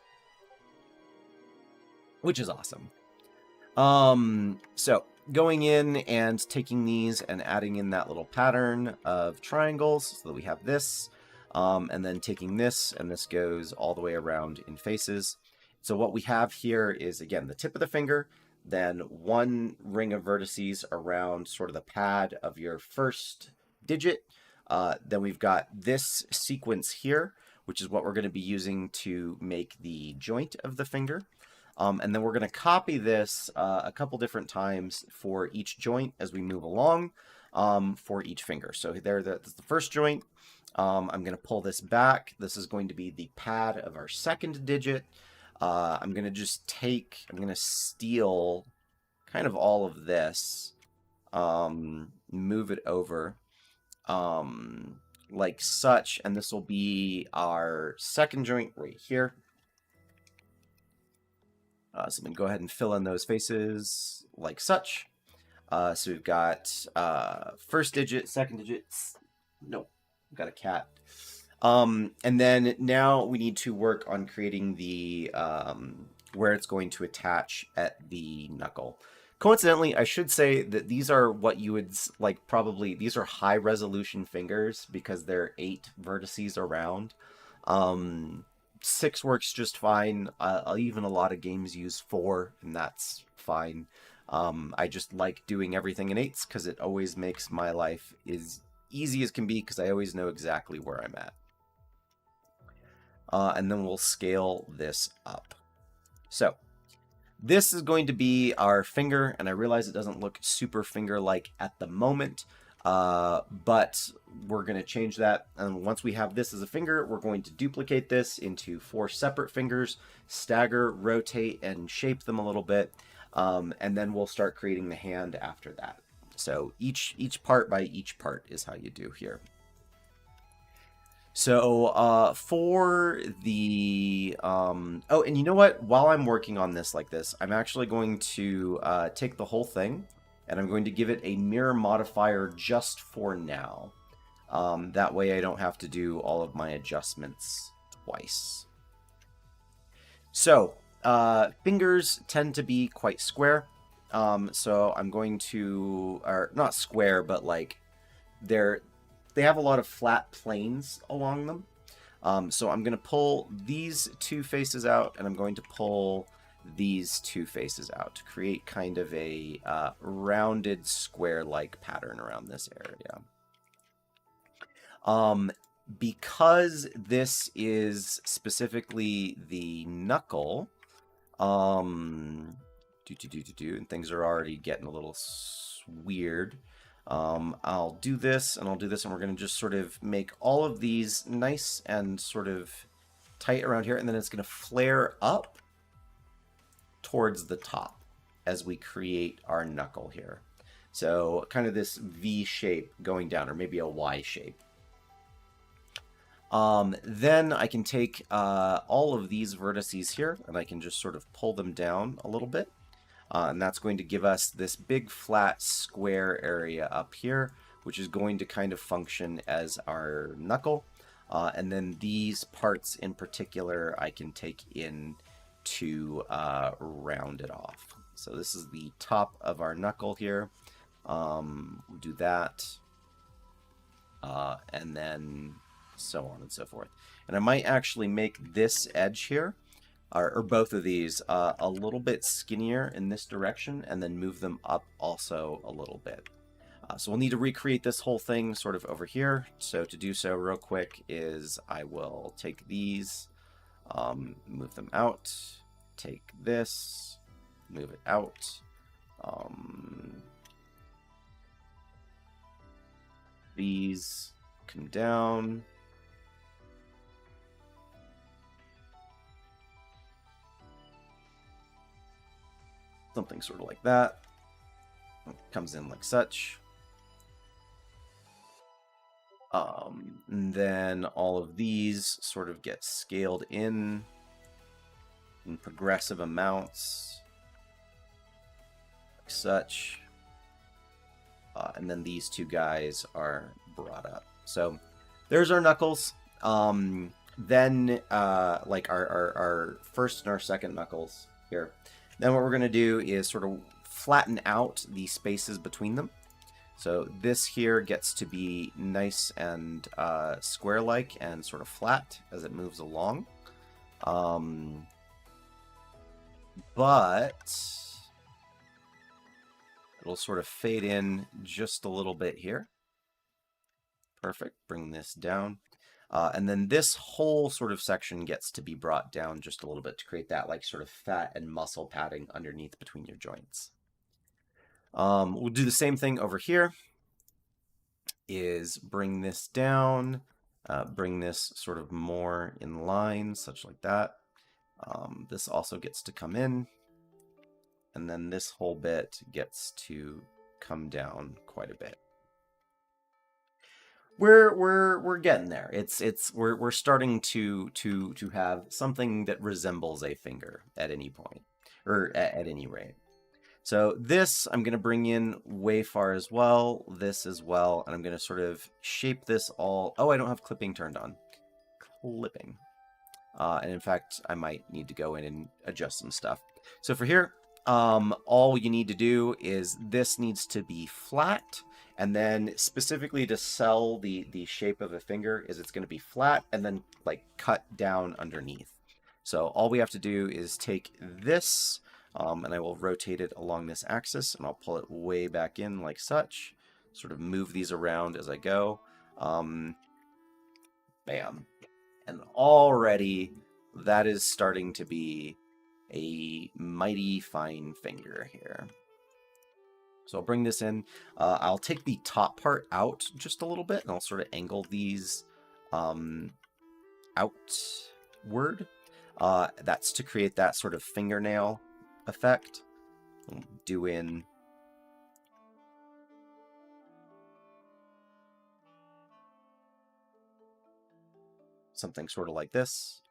which is awesome. So going in and taking these and adding in that little pattern of triangles so that we have this, and then taking this, and this goes all the way around in faces. So what we have here is, again, the tip of the finger, then one ring of vertices around sort of the pad of your first digit. Then we've got this sequence here, which is what we're going to be using to make the joint of the finger. And then we're going to copy this a couple different times for each joint as we move along for each finger. So that's the first joint. I'm going to pull this back. This is going to be the pad of our second digit. I'm going to steal kind of all of this, move it over like such, and this will be our second joint right here. So I'm going to go ahead and fill in those faces like such. So we've got first digit, second digit. Nope, we've got a cat. And then now we need to work on creating the where it's going to attach at the knuckle. Coincidentally, I should say that these are what you would like probably, these are high resolution fingers because they're 8 vertices around. 6 works just fine. Even a lot of games use 4, and that's fine. I just like doing everything in 8s because it always makes my life as easy as can be because I always know exactly where I'm at. And then we'll scale this up. So this is going to be our finger, and I realize it doesn't look super finger-like at the moment, but we're going to change that. And once we have this as a finger, we're going to duplicate this into 4 separate fingers, stagger, rotate, and shape them a little bit, and then we'll start creating the hand after that. So each part by each part is how you do here. So for the oh, and you know what? While I'm working on this like this, I'm actually going to take the whole thing and I'm going to give it a mirror modifier just for now. That way I don't have to do all of my adjustments twice. So fingers tend to be quite square. So I'm going to, or not square, but like they have a lot of flat planes along them. So I'm going to pull these 2 faces out, and I'm going to pull these 2 faces out to create kind of a rounded square-like pattern around this area. Because this is specifically the knuckle, and things are already getting a little weird. I'll do this, and I'll do this, and we're going to just sort of make all of these nice and sort of tight around here, and then it's going to flare up towards the top as we create our knuckle here. So kind of this V shape going down, or maybe a Y shape. Then I can take all of these vertices here, and I can just sort of pull them down a little bit. And that's going to give us this big flat square area up here, which is going to kind of function as our knuckle. And then these parts in particular I can take in to round it off. So this is the top of our knuckle here. We'll do that. And then so on and so forth. And I might actually make this edge here, or both of these, a little bit skinnier in this direction, and then move them up also a little bit. So we'll need to recreate this whole thing sort of over here. So to do so real quick is I will take these, move them out, take this, move it out. These come down. Something sort of like that. Comes in like such. And then all of these sort of get scaled in progressive amounts, like such. And then these 2 guys are brought up. So there's our knuckles. Then like our first and our second knuckles here. Then what we're going to do is sort of flatten out the spaces between them. So this here gets to be nice and square-like and sort of flat as it moves along. But it'll sort of fade in just a little bit here. Perfect. Bring this down. And then this whole sort of section gets to be brought down just a little bit to create that like sort of fat and muscle padding underneath between your joints. We'll do the same thing over here, is bring this down, bring this sort of more in line, such like that. This also gets to come in, and then this whole bit gets to come down quite a bit. We're getting there. We're starting to have something that resembles a finger at any point, or at any rate. So this I'm going to bring in way far as well, this as well, and I'm going to sort of shape this all. Oh, I don't have clipping turned on. Clipping. And in fact, I might need to go in and adjust some stuff. So for here, all you need to do is this needs to be flat, and then specifically to sell the shape of a finger is it's going to be flat and then like cut down underneath. So all we have to do is take this, and I will rotate it along this axis, and I'll pull it way back in like such, sort of move these around as I go. Bam. And already that is starting to be a mighty fine finger here. So I'll bring this in. I'll take the top part out just a little bit, and I'll sort of angle these outward. That's to create that sort of fingernail effect. I'll do in something sort of like this.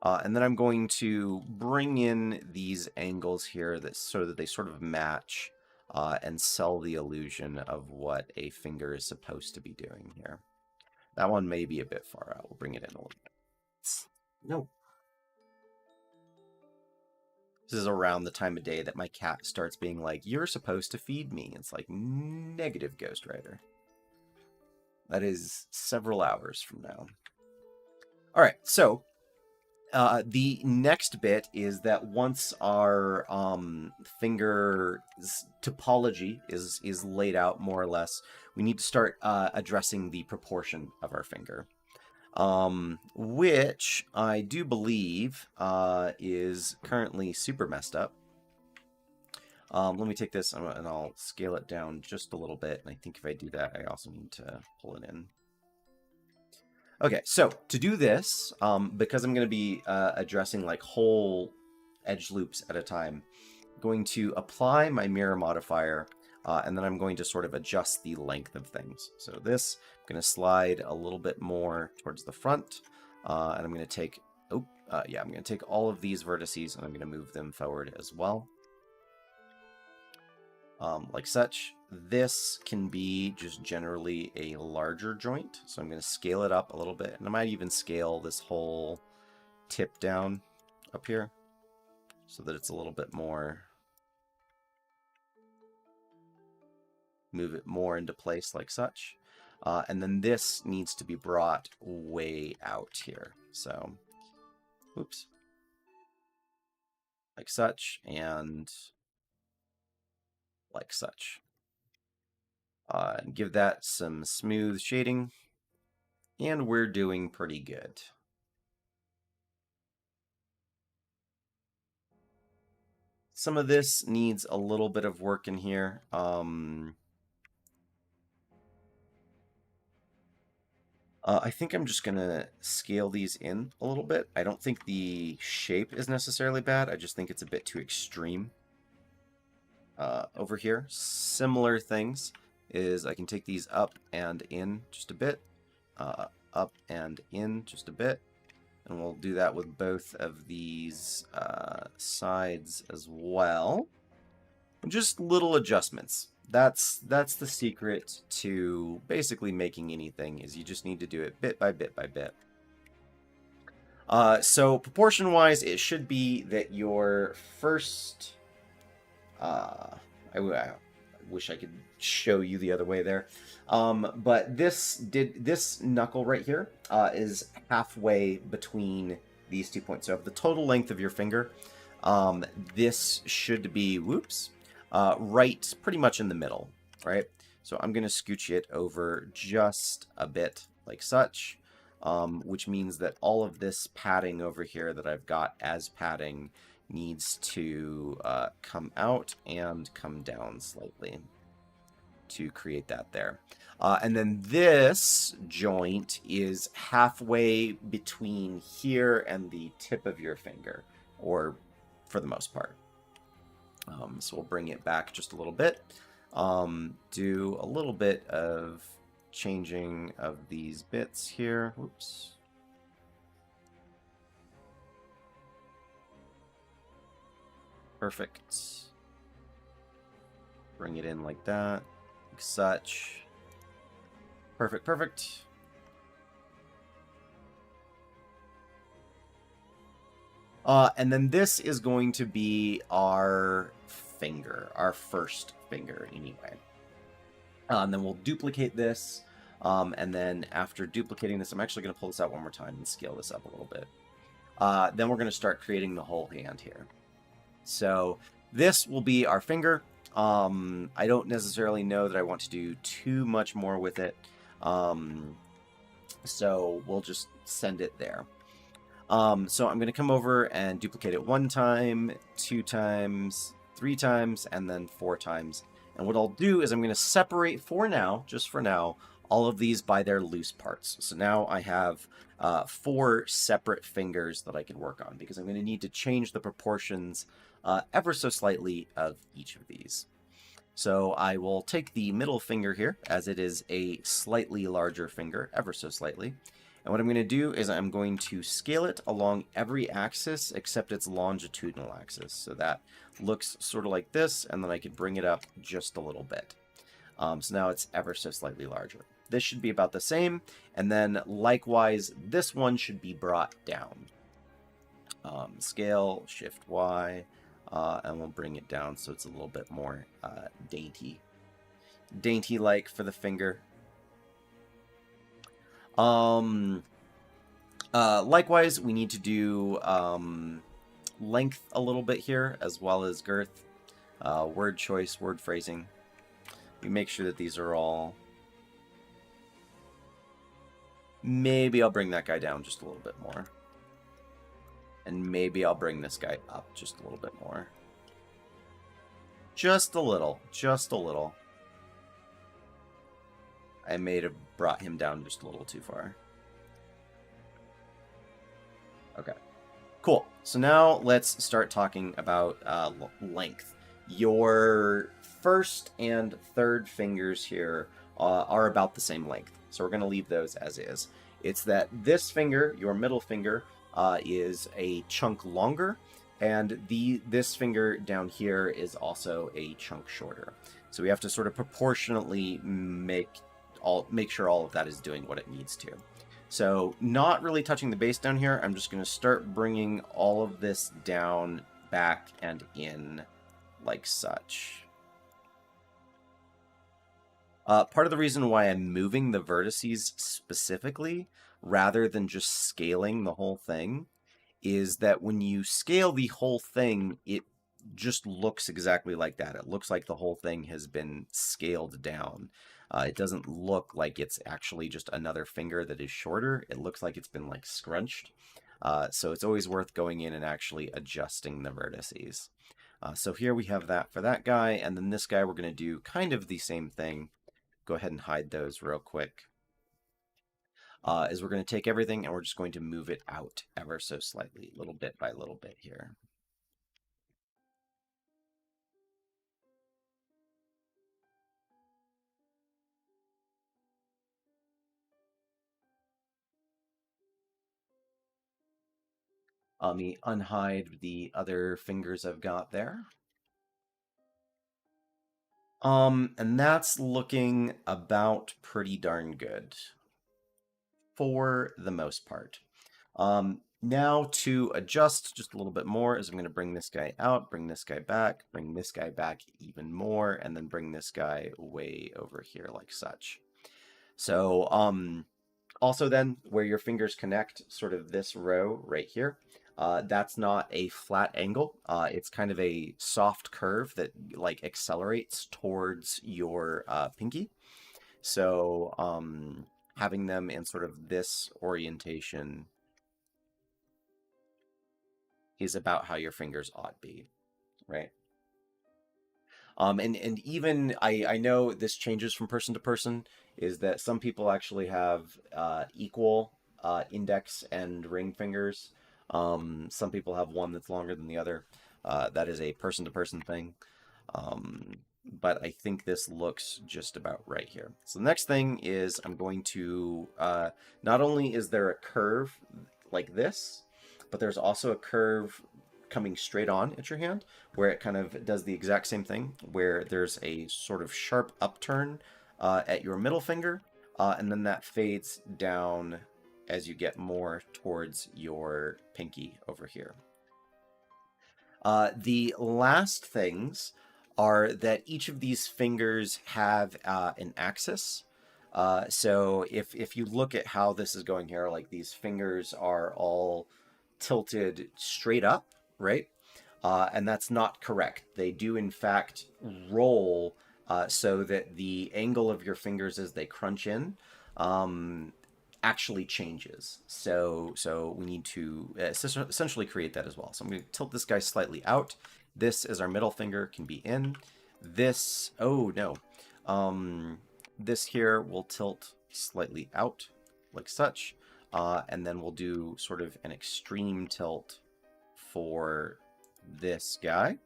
And then I'm going to bring in these angles here so that they sort of match and sell the illusion of what a finger is supposed to be doing here. That one may be a bit far out. We'll bring it in a little bit. No. This is around the time of day that my cat starts being like, "You're supposed to feed me." It's like, negative, Ghost Rider. That is several hours from now. All right, so the next bit is that once our finger topology is laid out more or less, we need to start addressing the proportion of our finger, which I do believe is currently super messed up. Let me take this and I'll scale it down just a little bit. And I think if I do that, I also need to pull it in. Okay, so to do this, because I'm going to be addressing like whole edge loops at a time, I'm going to apply my mirror modifier, and then I'm going to sort of adjust the length of things. So this, I'm going to slide a little bit more towards the front, and I'm going to take, I'm going to take all of these vertices and I'm going to move them forward as well. Like such. This can be just generally a larger joint, so I'm going to scale it up a little bit, and I might even scale this whole tip down up here so that it's a little bit more, move it more into place like such. And then this needs to be brought way out here, so oops, like such and like such. And give that some smooth shading, and we're doing pretty good. Some of this needs a little bit of work in here. I think I'm just going to scale these in a little bit. I don't think the shape is necessarily bad. I just think it's a bit too extreme. Over here, similar things is I can take these up and in just a bit, up and in just a bit, and we'll do that with both of these sides as well. Just little adjustments. That's the secret to basically making anything, is you just need to do it bit by bit by bit. So proportion-wise, it should be that your first... I wish I could show you the other way there. But this knuckle right here is halfway between these 2 points. So of the total length of your finger, this should be, right pretty much in the middle, right? So I'm going to scooch it over just a bit like such, which means that all of this padding over here that I've got as padding needs to come out and come down slightly to create that there. And then this joint is halfway between here and the tip of your finger, or for the most part. So we'll bring it back just a little bit. Do a little bit of changing of these bits here. Whoops. Perfect. Bring it in like that, like such. Perfect, perfect. And then this is going to be our finger, our first finger anyway. And then we'll duplicate this. And then after duplicating this, I'm actually going to pull this out one more time and scale this up a little bit. Then we're going to start creating the whole hand here. So this will be our finger. I don't necessarily know that I want to do too much more with it. So we'll just send it there. So I'm going to come over and duplicate it 1 time, 2 times, 3 times, and then 4 times. And what I'll do is I'm going to separate for now, just for now, all of these by their loose parts. So now I have 4 separate fingers that I can work on, because I'm going to need to change the proportions ever so slightly of each of these. So I will take the middle finger here, as it is a slightly larger finger, ever so slightly. And what I'm going to do is I'm going to scale it along every axis except its longitudinal axis. So that looks sort of like this, and then I can bring it up just a little bit. So now it's ever so slightly larger. This should be about the same, and then likewise, this one should be brought down. Scale, Shift Y, and we'll bring it down so it's a little bit more dainty. Dainty-like for the finger. Likewise, we need to do length a little bit here, as well as girth, word choice, word phrasing. We make sure that these are all... Maybe I'll bring that guy down just a little bit more. And maybe I'll bring this guy up just a little bit more. Just a little. Just a little. I may have brought him down just a little too far. Okay. Cool. So now let's start talking about length. Your first and third fingers here are about the same length. So we're going to leave those as is. It's that this finger, your middle finger, is a chunk longer, and this finger down here is also a chunk shorter. So we have to sort of proportionately make sure all of that is doing what it needs to. So not really touching the base down here, I'm just going to start bringing all of this down, back, and in like such. Part of the reason why I'm moving the vertices specifically, rather than just scaling the whole thing, is that when you scale the whole thing, it just looks exactly like that. It looks like the whole thing has been scaled down. It doesn't look like it's actually just another finger that is shorter. It looks like it's been like scrunched. So it's always worth going in and actually adjusting the vertices. So here we have that for that guy, and then this guy we're going to do kind of the same thing. Go ahead and hide those real quick. Is we're going to take everything and we're just going to move it out ever so slightly, little bit by little bit here. Let me unhide the other fingers I've got there. And that's looking about pretty darn good for the most part. Now to adjust just a little bit more is I'm going to bring this guy out, bring this guy back even more, and then bring this guy way over here like such. So also then where your fingers connect, sort of this row right here, that's not a flat angle. It's kind of a soft curve that like accelerates towards your pinky. So having them in sort of this orientation is about how your fingers ought be, right? And even I know this changes from person to person, is that some people actually have equal index and ring fingers. Some people have one that's longer than the other. That is a person to person thing. But I think this looks just about right here. So the next thing is I'm going to, not only is there a curve like this, but there's also a curve coming straight on at your hand where it kind of does the exact same thing, where there's a sort of sharp upturn at your middle finger, and then that fades down as you get more towards your pinky over here. The last things are that each of these fingers have an axis. So if you look at how this is going here, like these fingers are all tilted straight up, right? And that's not correct. They do, in fact, roll so that the angle of your fingers as they crunch in um, actually changes. So we need to essentially create that as well. So I'm going to tilt this guy slightly out. This is our middle finger, can be in. This, oh no. This here will tilt slightly out like such. And then we'll do sort of an extreme tilt for this guy,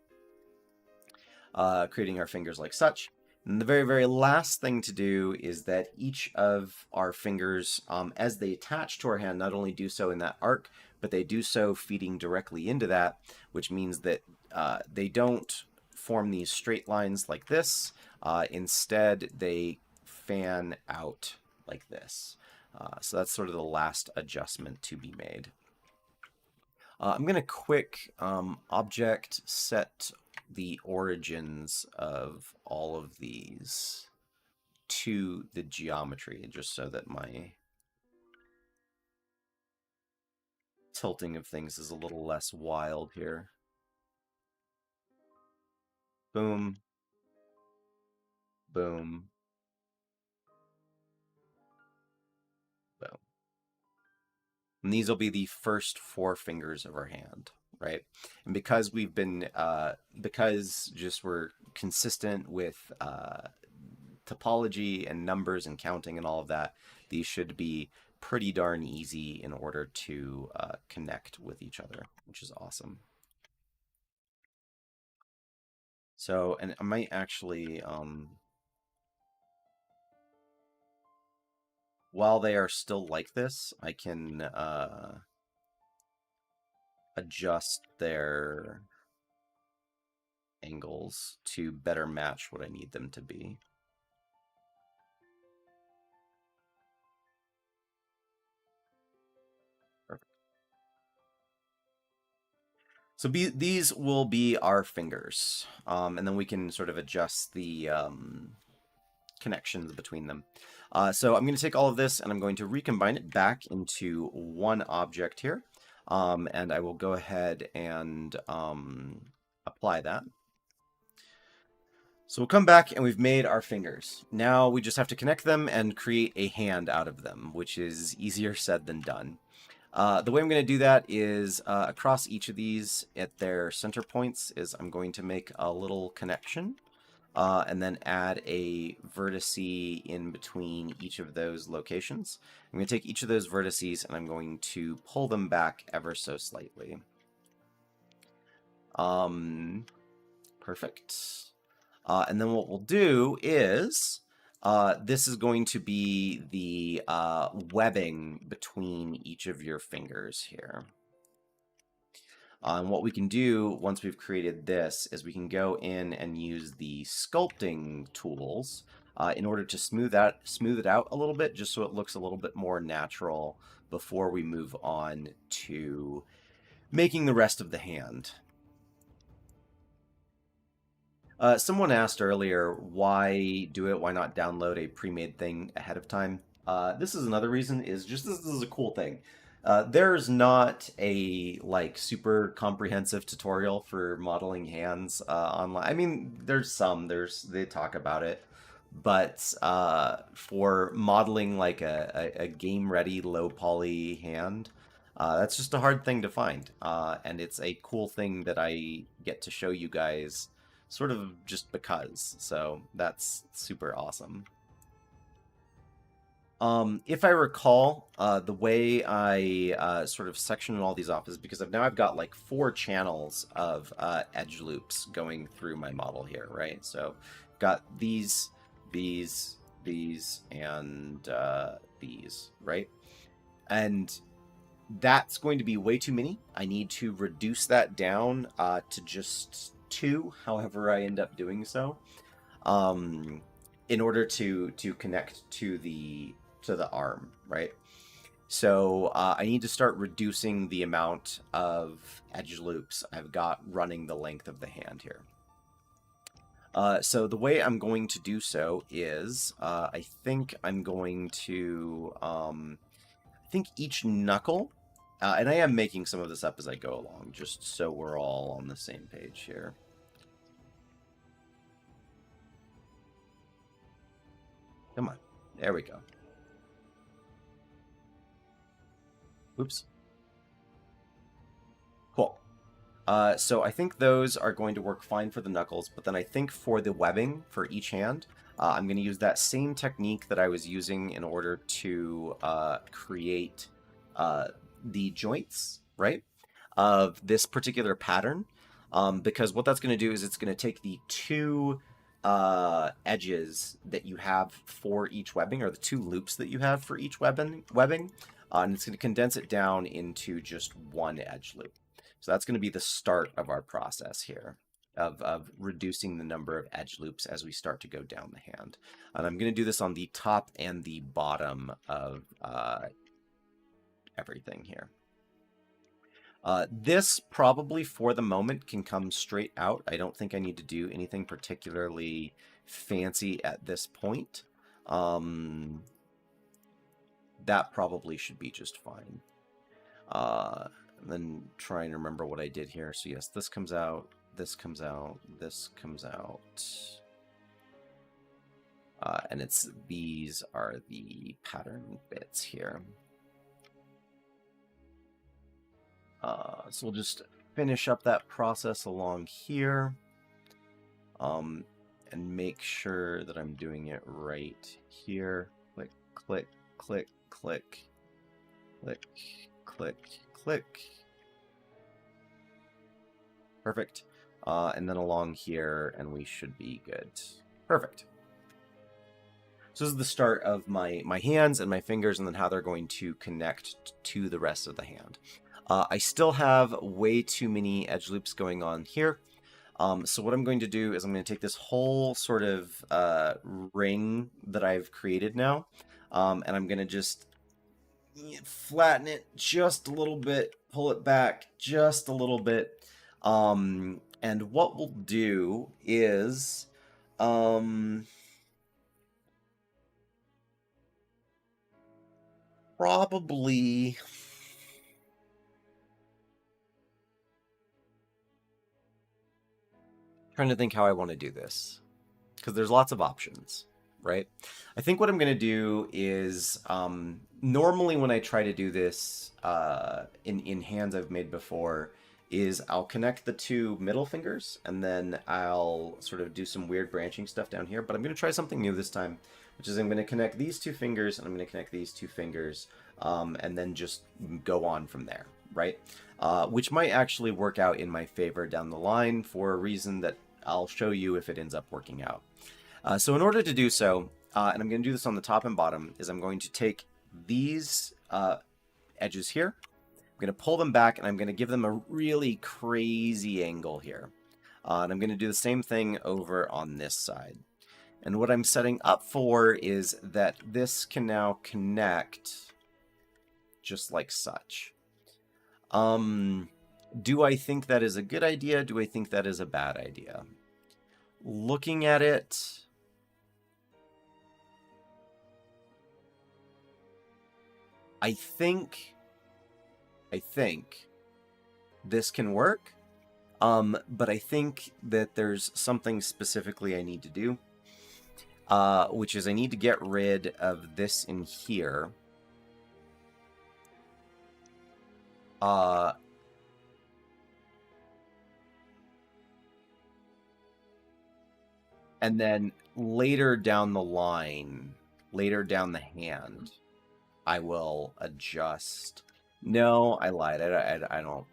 creating our fingers like such. And the very, very last thing to do is that each of our fingers, as they attach to our hand, not only do so in that arc, but they do so feeding directly into that, which means that they don't form these straight lines like this. Instead, they fan out like this. So that's sort of the last adjustment to be made. I'm going to quick object set the origins of all of these to the geometry, just so that my tilting of things is a little less wild here. Boom, boom, boom. And these will be the first four fingers of our hand, right? And because we've been, because just we're consistent with topology and numbers and counting and all of that, these should be pretty darn easy in order to connect with each other, which is awesome. So, and I might actually, while they are still like this, I can adjust their angles to better match what I need them to be. Perfect. So these will be our fingers, and then we can sort of adjust the connections between them. So I'm going to take all of this and I'm going to recombine it back into one object here. And I will go ahead and apply that. So we'll come back and we've made our fingers. Now we just have to connect them and create a hand out of them, which is easier said than done. The way I'm going to do that is across each of these at their center points is I'm going to make a little connection and then add a vertex in between each of those locations. I'm going to take each of those vertices and I'm going to pull them back ever so slightly. Perfect. And then what we'll do is this is going to be the webbing between each of your fingers here. And what we can do once we've created this is we can go in and use the sculpting tools in order to smooth it out a little bit, just so it looks a little bit more natural before we move on to making the rest of the hand. Someone asked earlier, why do it? Why not download a pre-made thing ahead of time? This is another reason, is just this is a cool thing. There's not a like super comprehensive tutorial for modeling hands online. I mean, there's some, they talk about it, but for modeling like a game-ready low poly hand, that's just a hard thing to find. And it's a cool thing that I get to show you guys sort of just because. So that's super awesome. If I recall, the way I sort of sectioned all these off is because I've got like 4 channels of edge loops going through my model here, right? So got these, and these, right? And that's going to be way too many. I need to reduce that down to just 2, however I end up doing so, um, in order to connect to the arm, right? So I need to start reducing the amount of edge loops I've got running the length of the hand here. So the way I'm going to do so is I think I'm going to I think each knuckle, and I am making some of this up as I go along, just so we're all on the same page here. Come on, there we go. Oops. Cool. So I think those are going to work fine for the knuckles, but then I think for the webbing for each hand, I'm going to use that same technique that I was using in order to create the joints, right, of this particular pattern. Because what that's going to do is it's going to take the 2 edges that you have for each webbing, or the 2 loops that you have for each webbing, and it's going to condense it down into just 1 edge loop. So that's going to be the start of our process here of reducing the number of edge loops as we start to go down the hand. And I'm going to do this on the top and the bottom of everything here. This probably for the moment can come straight out. I don't think I need to do anything particularly fancy at this point. That probably should be just fine. And then try and remember what I did here. So yes, this comes out, this comes out, this comes out. And these are the pattern bits here. So we'll just finish up that process along here. And make sure that I'm doing it right here. Click, click, click, click, click, click, click. Perfect. And then along here, and we should be good. Perfect. So this is the start of my hands and my fingers, and then how they're going to connect to the rest of the hand. I still have way too many edge loops going on here. So what I'm going to do is I'm going to take this whole sort of ring that I've created now, and I'm going to just flatten it just a little bit, pull it back just a little bit. And what we'll do is probably trying to think how I want to do this, because there's lots of options, right? I think what I'm going to do is normally when I try to do this in hands I've made before, is I'll connect the 2 middle fingers, and then I'll sort of do some weird branching stuff down here. But I'm going to try something new this time, which is I'm going to connect these 2 fingers, and I'm going to connect these 2 fingers, and then just go on from there, right? Which might actually work out in my favor down the line for a reason that I'll show you if it ends up working out. So in order to do so, and I'm going to do this on the top and bottom, is I'm going to take these edges here, I'm going to pull them back, and I'm going to give them a really crazy angle here. And I'm going to do the same thing over on this side. And what I'm setting up for is that this can now connect just like such. Do I think that is a good idea? Do I think that is a bad idea? Looking at it, I think this can work, but I think that there's something specifically I need to do. which is I need to get rid of this in here. And then later down the line, later down the hand, I will adjust. No, I lied. I don't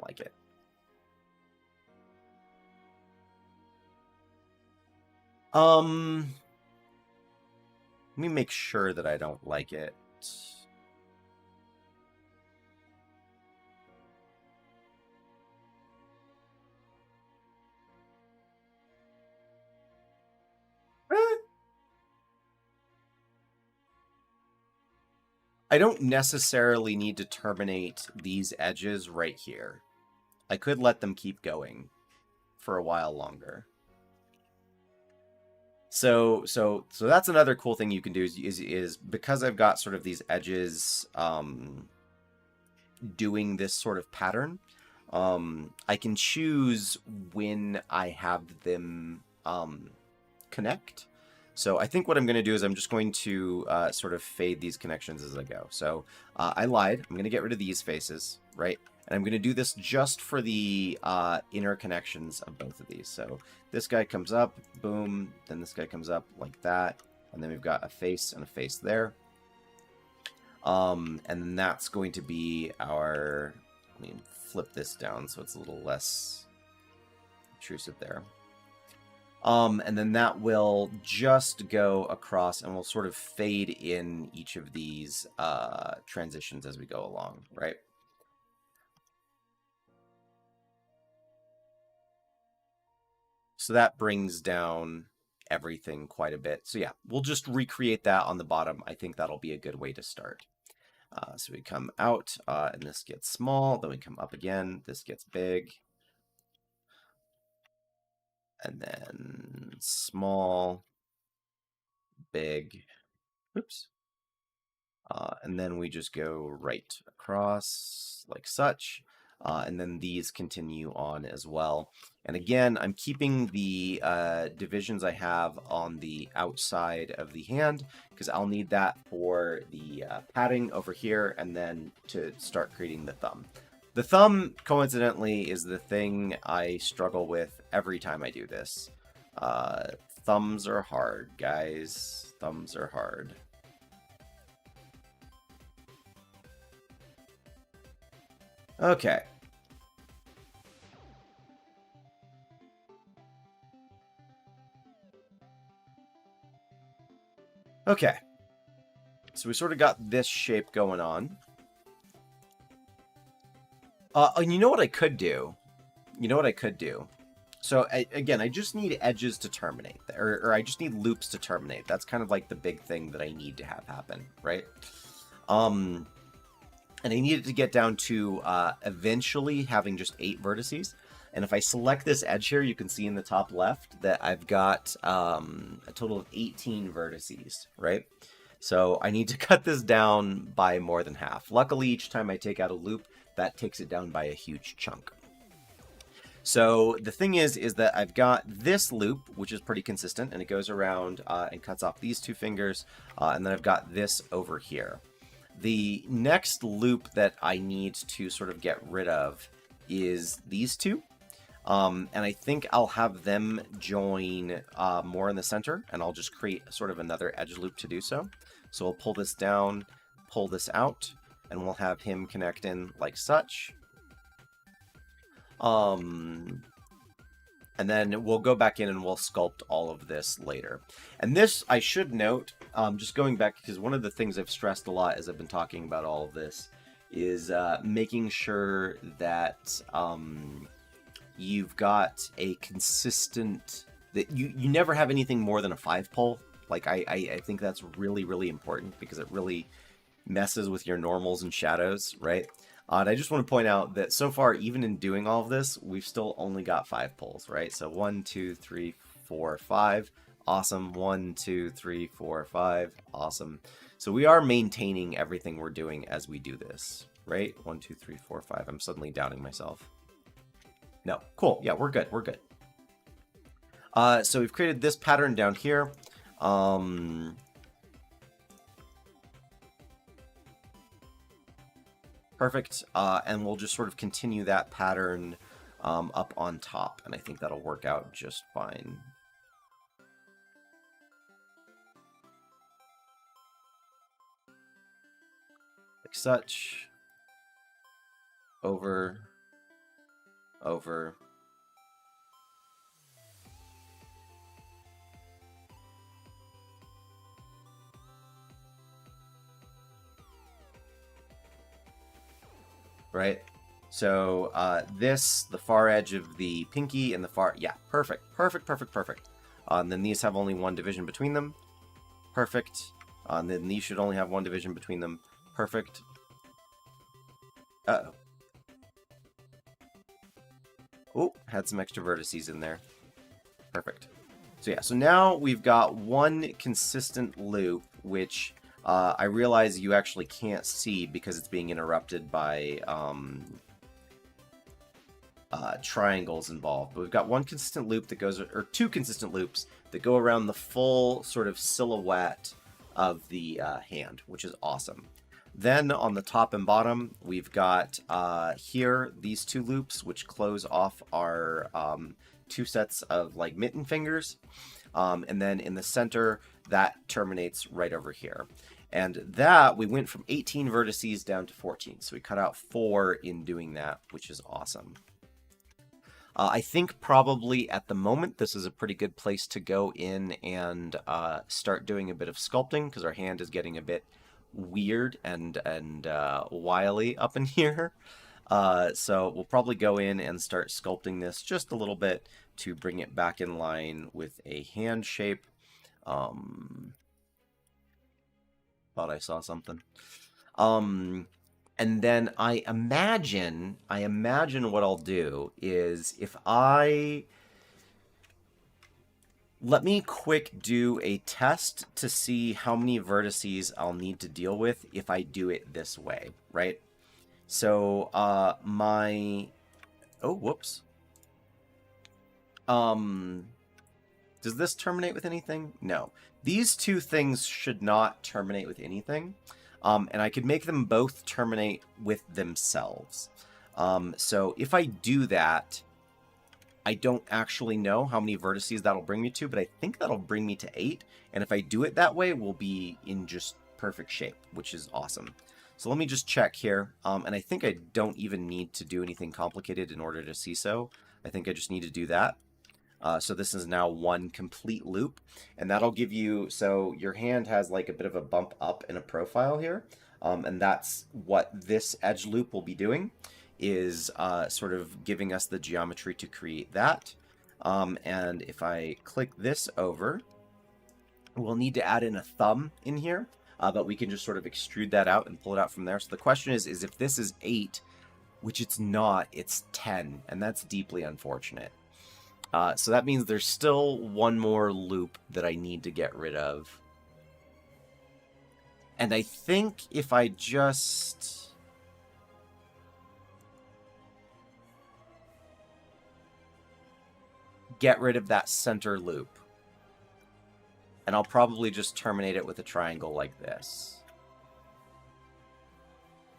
like it. Let me make sure that I don't like it. I don't necessarily need to terminate these edges right here. I could let them keep going for a while longer. So that's another cool thing you can do is because I've got sort of these edges doing this sort of pattern, I can choose when I have them connect. So I think what I'm going to do is I'm just going to sort of fade these connections as I go. So I lied. I'm going to get rid of these faces, right? And I'm going to do this just for the inner connections of both of these. So this guy comes up, boom. Then this guy comes up like that. And then we've got a face and a face there. And then that's going to be our... Let me flip this down so it's a little less intrusive there. And then that will just go across and we'll sort of fade in each of these transitions as we go along, right? So that brings down everything quite a bit. So yeah, we'll just recreate that on the bottom. I think that'll be a good way to start. So we come out and this gets small, then we come up again, this gets big. And then small, big, oops. And then we just go right across like such. And then these continue on as well. And again, I'm keeping the divisions I have on the outside of the hand because I'll need that for the padding over here and then to start creating the thumb. The thumb, coincidentally, is the thing I struggle with every time I do this. Thumbs are hard, guys. Thumbs are hard. Okay. Okay. So we sort of got this shape going on. And you know what I could do? You know what I could do? So again, I just need edges to terminate, or I just need loops to terminate. That's kind of like the big thing that I need to have happen, right? And I need it to get down to eventually having just 8 vertices. And if I select this edge here, you can see in the top left that I've got a total of 18 vertices, right? So I need to cut this down by more than half. Luckily, each time I take out a loop, that takes it down by a huge chunk. So the thing is that I've got this loop, which is pretty consistent, and it goes around and cuts off these 2 fingers, and then I've got this over here. The next loop that I need to sort of get rid of is these 2. And I think I'll have them join more in the center, and I'll just create sort of another edge loop to do so. So we'll pull this down, pull this out, and we'll have him connect in like such. And then we'll go back in and we'll sculpt all of this later. And this, I should note, just going back, because one of the things I've stressed a lot as I've been talking about all of this is making sure that you've got a consistent, that you never have anything more than a 5 pole. Like, I think that's really, really important because it really messes with your normals and shadows, right? And I just want to point out that so far, even in doing all of this, we've still only got 5 poles, right? So 1, 2, 3, 4, 5. Awesome. 1, 2, 3, 4, 5. Awesome. So we are maintaining everything we're doing as we do this, right? 1, 2, 3, 4, 5. I'm suddenly doubting myself. No. Cool. Yeah, we're good. We're good. So we've created this pattern down here. Perfect. And we'll just sort of continue that pattern up on top, and I think that'll work out just fine. Like such. Over. Over. Right? So the far edge of the pinky and the far, yeah, perfect, perfect, perfect, perfect. And then these have only one division between them. Perfect. And then these should only have one division between them. Perfect. Uh-oh. Oh, had some extra vertices in there. Perfect. So yeah, so now we've got one consistent loop, which I realize you actually can't see because it's being interrupted by triangles involved. But we've got one consistent loop that goes, or two consistent loops that go around the full sort of silhouette of the hand, which is awesome. Then on the top and bottom, we've got here these two loops, which close off our two sets of like mitten fingers. And then in the center, that terminates right over here. And that, we went from 18 vertices down to 14. So we cut out 4 in doing that, which is awesome. I think probably at the moment, this is a pretty good place to go in and start doing a bit of sculpting, because our hand is getting a bit weird and wily up in here. So we'll probably go in and start sculpting this just a little bit to bring it back in line with a hand shape. Thought I saw something. And then I imagine what I'll do is if I... Let me quick do a test to see how many vertices I'll need to deal with if I do it this way, right? So, my... Oh, whoops. Does this terminate with anything? No. These two things should not terminate with anything. And I could make them both terminate with themselves. So if I do that, I don't actually know how many vertices that'll bring me to, but I think that'll bring me to 8. And if I do it that way, we'll be in just perfect shape, which is awesome. So let me just check here. And I think I don't even need to do anything complicated in order to see so. I think I just need to do that. So this is now one complete loop, and that'll give you, so your hand has like a bit of a bump up in a profile here, and that's what this edge loop will be doing, is sort of giving us the geometry to create that. And if I click this over, we'll need to add in a thumb in here, but we can just sort of extrude that out and pull it out from there. So the question is if this is 8, which it's not, it's 10, and that's deeply unfortunate. So that means there's still one more loop that I need to get rid of. And I think if I just... get rid of that center loop. And I'll probably just terminate it with a triangle like this.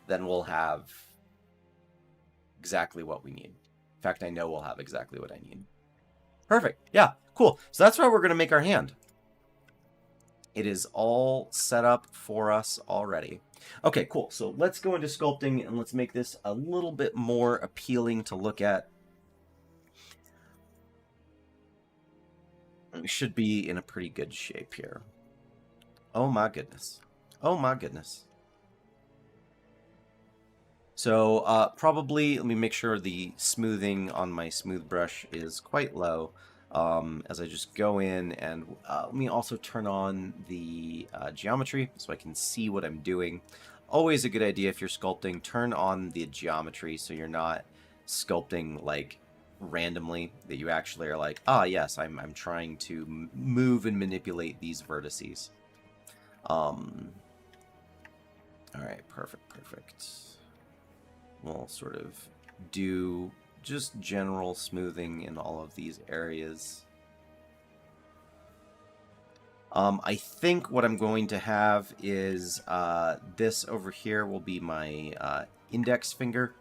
Then we'll have exactly what we need. In fact, I know we'll have exactly what I need. Perfect. Yeah, cool. So that's how we're going to make our hand. It is all set up for us already. Okay, cool. So let's go into sculpting and let's make this a little bit more appealing to look at. We should be in a pretty good shape here. Oh my goodness. Oh my goodness. So probably, let me make sure the smoothing on my smooth brush is quite low. As I just go in and let me also turn on the geometry so I can see what I'm doing. Always a good idea if you're sculpting, turn on the geometry so you're not sculpting like randomly, that you actually are like, ah, yes, I'm trying to move and manipulate these vertices. All right, perfect. We'll sort of do just general smoothing in all of these areas. I think what I'm going to have is this over here will be my index finger.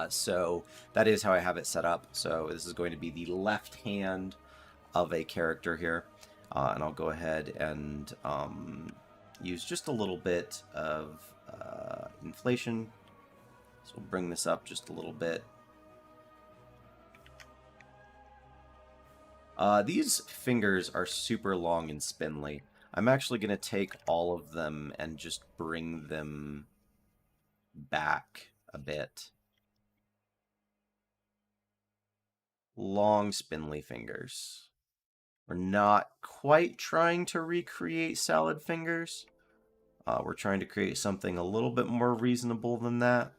So that is how I have it set up. So this is going to be the left hand of a character here. And I'll go ahead and use just a little bit of inflation. So we'll bring this up just a little bit. These fingers are super long and spindly. I'm actually going to take all of them and just bring them back a bit. Long, spindly fingers. We're not quite trying to recreate salad fingers. We're trying to create something a little bit more reasonable than that.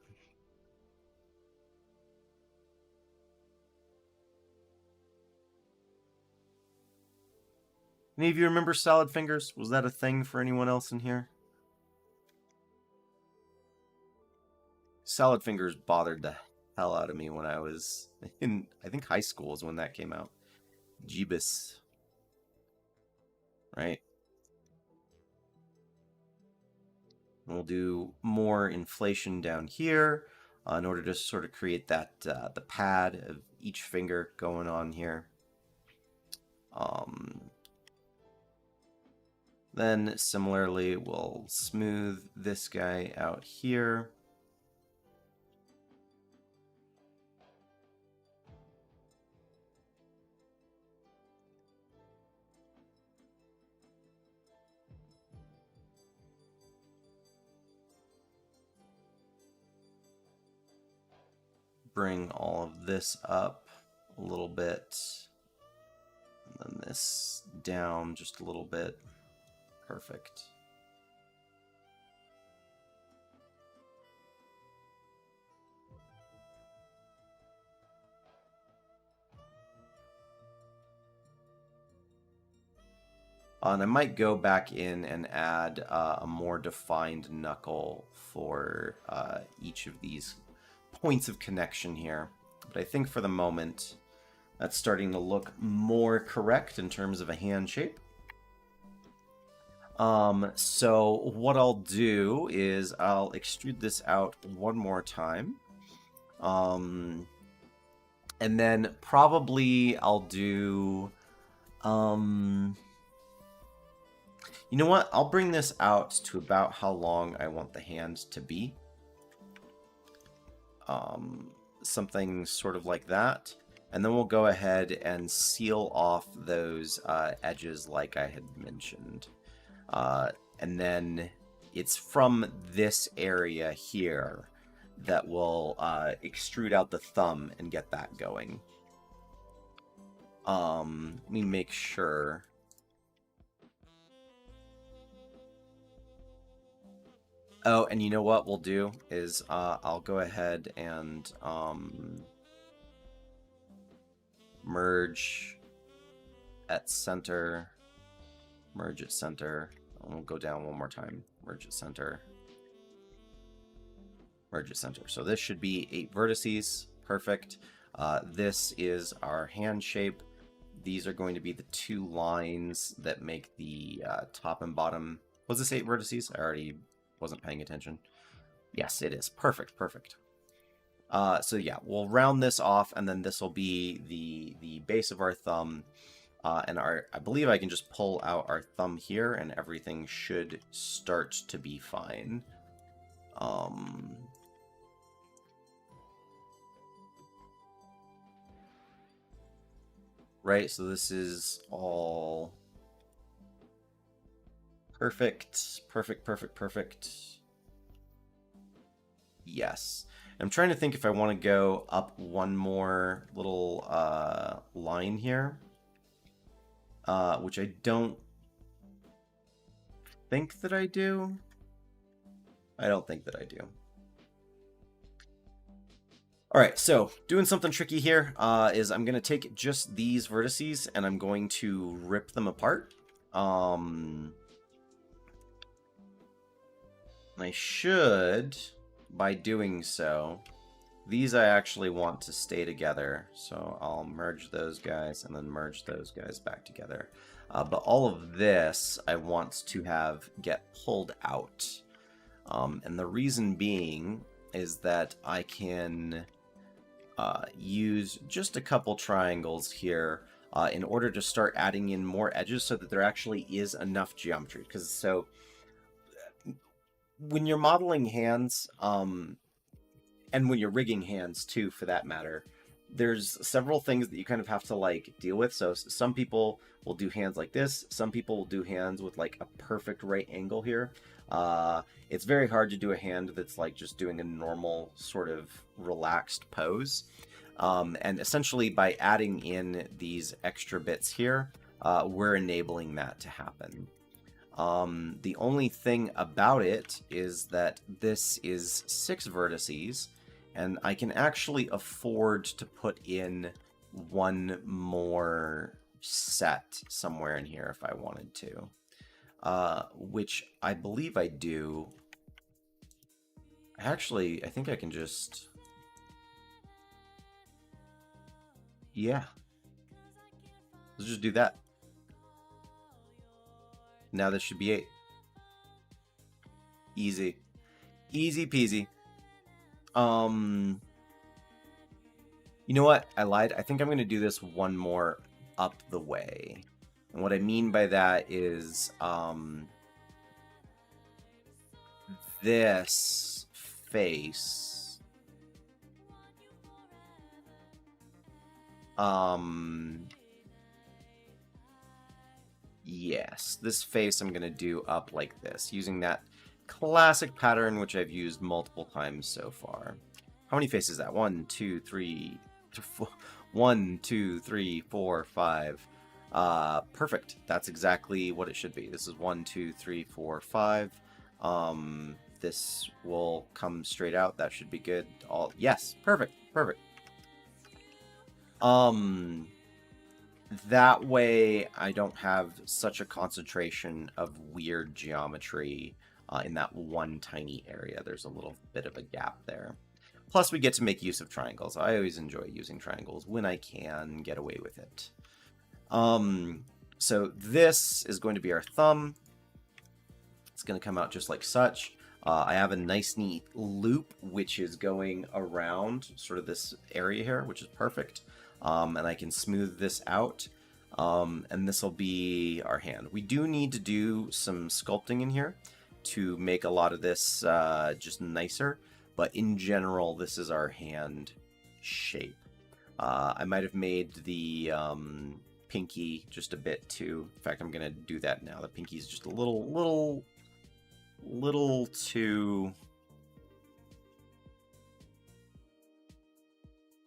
Any of you remember salad fingers? Was that a thing for anyone else in here? Salad fingers bothered the hell out of me when I was in, I think high school is when that came out. Jeebus. Right? We'll do more inflation down here in order to sort of create that the pad of each finger going on here. Then similarly, we'll smooth this guy out here. Bring all of this up a little bit. And then this down just a little bit. Perfect. And I might go back in and add a more defined knuckle for each of these points of connection here. But I think for the moment, that's starting to look more correct in terms of a hand shape. So what I'll do is I'll extrude this out one more time. And then probably I'll do... you know what? I'll bring this out to about how long I want the hand to be. Something sort of like that. And then we'll go ahead and seal off those edges like I had mentioned. And then it's from this area here that will extrude out the thumb and get that going. Let me make sure. Oh, and you know what we'll do is I'll go ahead and merge at center, merge at center, and we'll go down one more time, merge at center, merge at center. So this should be 8 vertices, perfect. This is our hand shape. These are going to be the 2 lines that make the top and bottom. Was this 8 vertices? I already wasn't paying attention. Yes, it is. Perfect, perfect. So yeah, we'll round this off, and then this will be the base of our thumb. And I believe I can just pull out our thumb here, and everything should start to be fine. Right, so this is all perfect, perfect, perfect, perfect. Yes. I'm trying to think if I want to go up one more little line here, which I don't think that I do. I don't think that I do. All right, so doing something tricky here is I'm going to take just these vertices and I'm going to rip them apart. I should, by doing so, These I actually want to stay together, so I'll merge those guys and then merge those guys back together. But all of this I want to have get pulled out. And the reason being is that I can use just a couple triangles here in order to start adding in more edges so that there actually is enough geometry. Because so when you're modeling hands, and when you're rigging hands too, for that matter, there's several things that you kind of have to like deal with. So some people will do hands like this. Some people will do hands with like a perfect right angle here. It's very hard to do a hand that's like just doing a normal sort of relaxed pose. And essentially by adding in these extra bits here, we're enabling that to happen. The only thing about it is that this is 6 vertices, and I can actually afford to put in one more set somewhere in here if I wanted to, which I believe I do. Actually, I think I can just... Yeah. Let's just do that. Now this should be 8. Easy. Easy peasy. You know what? I lied. I think I'm going to do this one more up the way. And what I mean by that is this face yes, this face I'm going to do up like this, using that classic pattern which I've used multiple times so far. How many faces is that? 1, 2, 3, 4, 1, 2, 3, 4, 5. Perfect. That's exactly what it should be. This is 1, 2, 3, 4, 5. This will come straight out. That should be good. All yes, perfect, perfect. That way I don't have such a concentration of weird geometry in that one tiny area. There's a little bit of a gap there. Plus, we get to make use of triangles. I always enjoy using triangles when I can get away with it. So this is going to be our thumb. It's going to come out just like such. I have a nice, neat loop, which is going around sort of this area here, which is perfect. And I can smooth this out. And this will be our hand. We do need to do some sculpting in here to make a lot of this just nicer. But in general, this is our hand shape. I might have made the pinky just a bit too. In fact, I'm going to do that now. The pinky is just a little too...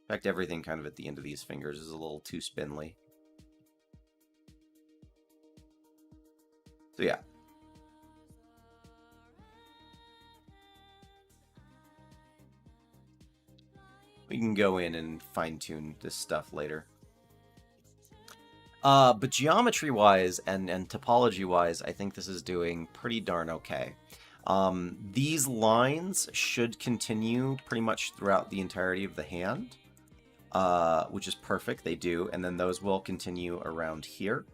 In fact, everything kind of at the end of these fingers is a little too spindly. So yeah. We can go in and fine-tune this stuff later. But geometry-wise and topology-wise, I think this is doing pretty darn okay. These lines should continue pretty much throughout the entirety of the hand, which is perfect. They do, and then those will continue around here.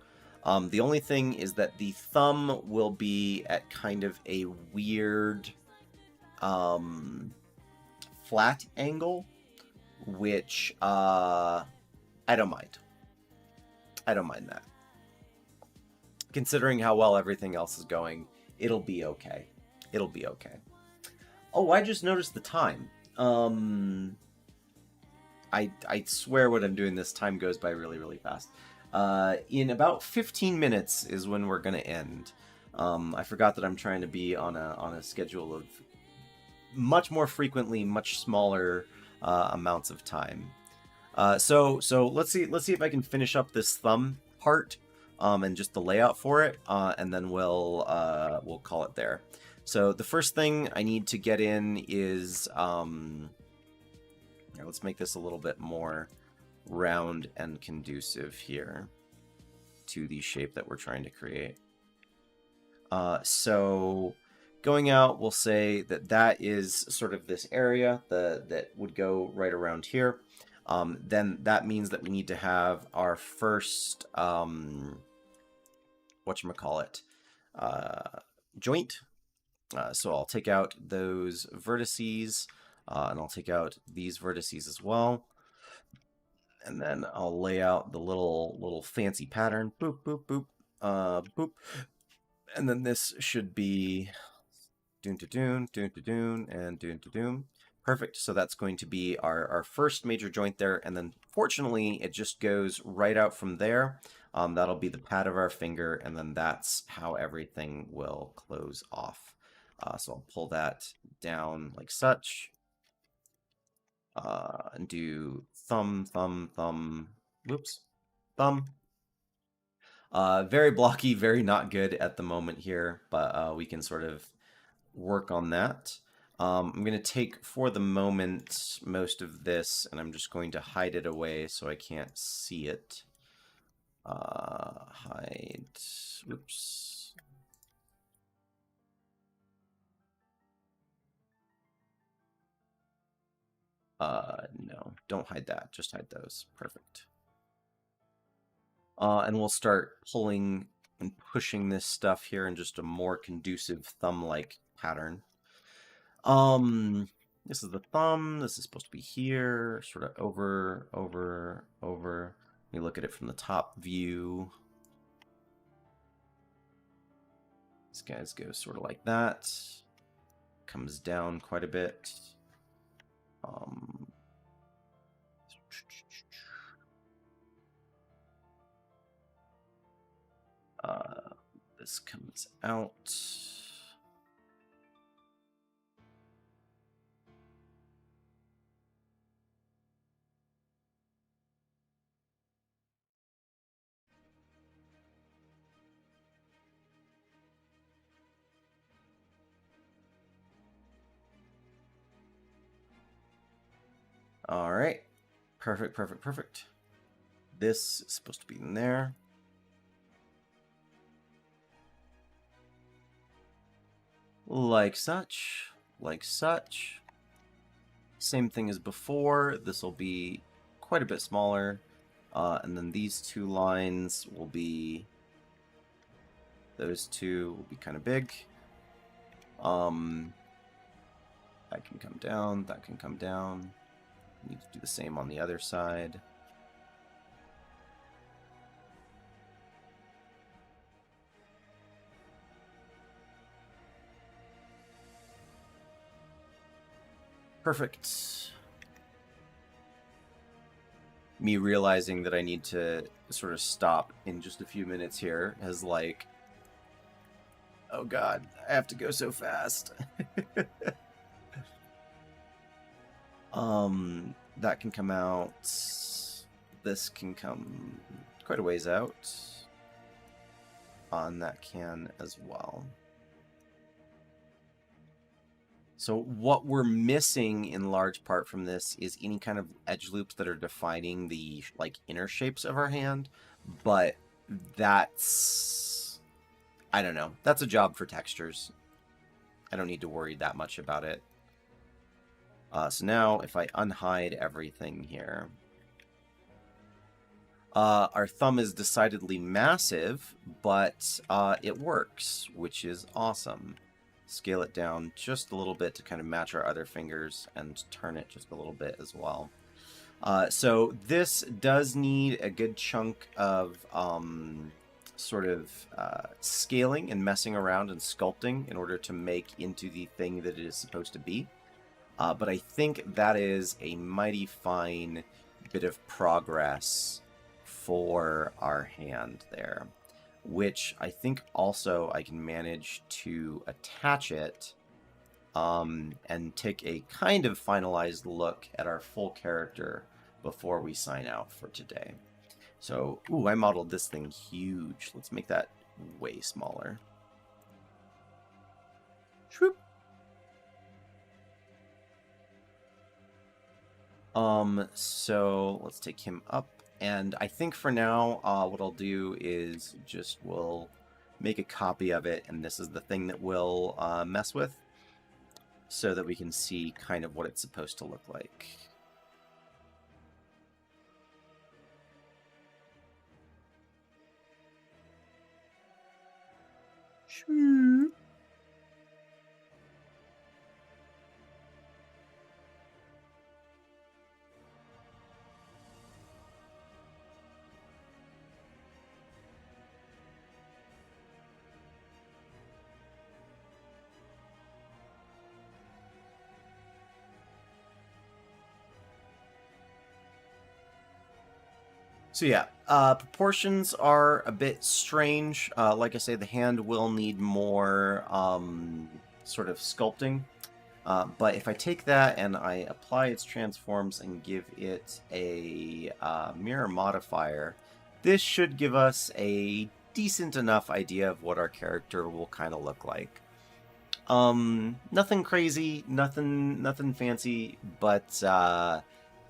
The only thing is that the thumb will be at kind of a weird flat angle, which I don't mind. I don't mind that. Considering how well everything else is going, it'll be okay. It'll be okay. Oh, I just noticed the time. I swear when I'm doing this, time goes by really, really fast. In about 15 minutes is when we're going to end. I forgot that I'm trying to be on a schedule of much more frequently, much smaller amounts of time. So let's see if I can finish up this thumb part and just the layout for it, and then we'll call it there. So the first thing I need to get in is let's make this a little bit more round and conducive here to the shape that we're trying to create. So Going out, we'll say that that is sort of this area that would go right around here. Then that means that we need to have our first, whatchamacallit, joint. So I'll take out those vertices, and I'll take out these vertices as well. And then I'll lay out the little fancy pattern. Boop, boop, boop, boop. And then this should be doon to doon, doon to doon, and doon to doon. Perfect. So that's going to be our first major joint there. And then fortunately, it just goes right out from there. That'll be the pad of our finger, and then that's how everything will close off. So I'll pull that down like such. And do thumb, thumb, thumb, whoops, thumb. Very blocky, very not good at the moment here, but we can sort of work on that. I'm going to take, for the moment, most of this, and I'm just going to hide it away so I can't see it. Hide, oops. No, don't hide that. Just hide those. Perfect. And we'll start pulling and pushing this stuff here in just a more conducive thumb-like pattern. This is the thumb. This is supposed to be here, sort of over, over, over. Let me look at it from the top view. These guys go sort of like that. Comes down quite a bit. This comes out. All right. Perfect, perfect, perfect. This is supposed to be in there. Like such, like such. Same thing as before. This will be quite a bit smaller. And then these two lines will be, those two will be kind of big. That can come down, that can come down. Need to do the same on the other side. Perfect. Me realizing that I need to sort of stop in just a few minutes here has like, oh god, I have to go so fast. That can come out. This can come quite a ways out. On that can as well. So what we're missing in large part from this is any kind of edge loops that are defining the like inner shapes of our hand, but that's, I don't know, that's a job for textures. I don't need to worry that much about it. So now if I unhide everything here, our thumb is decidedly massive, but it works, which is awesome. Scale it down just a little bit to kind of match our other fingers and turn it just a little bit as well. So this does need a good chunk of sort of scaling and messing around and sculpting in order to make into the thing that it is supposed to be. But I think that is a mighty fine bit of progress for our hand there, which I think also I can manage to attach it and take a kind of finalized look at our full character before we sign out for today. So, ooh, I modeled this thing huge. Let's make that way smaller. Shroop. So let's take him up. And I think for now, what I'll do is just we'll make a copy of it, and this is the thing that we'll mess with so that we can see kind of what it's supposed to look like. Sure. So yeah, proportions are a bit strange. Like I say, the hand will need more sort of sculpting. But if I take that and I apply its transforms and give it a mirror modifier, this should give us a decent enough idea of what our character will kind of look like. Nothing crazy, nothing fancy, but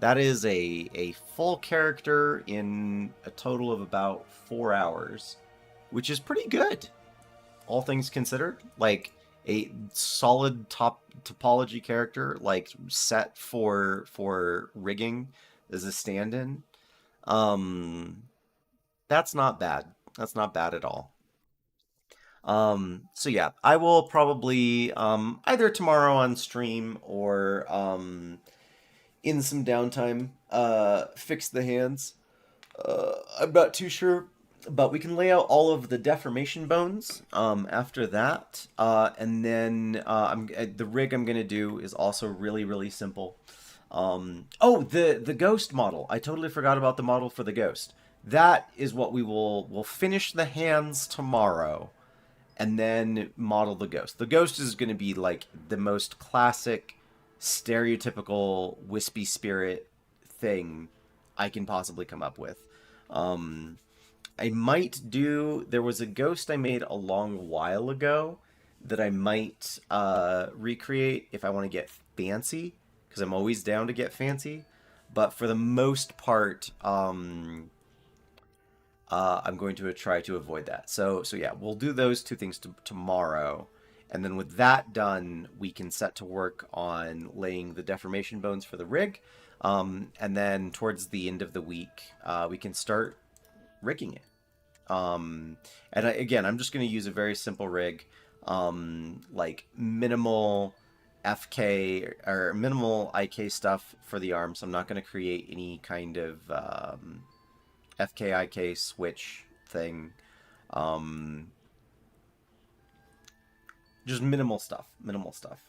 that is a full character in a total of about 4 hours, which is pretty good, all things considered. Like a solid top topology character, like set for rigging as a stand-in. Um, that's not bad. That's not bad at all. So yeah, I will probably either tomorrow on stream or in some downtime fix the hands. I'm not too sure, but we can lay out all of the deformation bones after that, and then the rig I'm gonna do is also really simple. Oh, the ghost model. I totally forgot about the model for the ghost. That is what we'll finish the hands tomorrow and then model the ghost. The ghost is going to be like the most classic, stereotypical wispy spirit thing I can possibly come up with. Um, I might do. There was a ghost I made a long while ago that I might recreate if I want to get fancy, because I'm always down to get fancy. But for the most part, I'm going to try to avoid that. So yeah, we'll do those two things tomorrow, and then with that done, we can set to work on laying the deformation bones for the rig, and then towards the end of the week, we can start rigging it. And again, I'm just going to use a very simple rig, like minimal FK or minimal IK stuff for the arms. I'm not going to create any kind of FKIK switch thing. Um, just minimal stuff. Minimal stuff.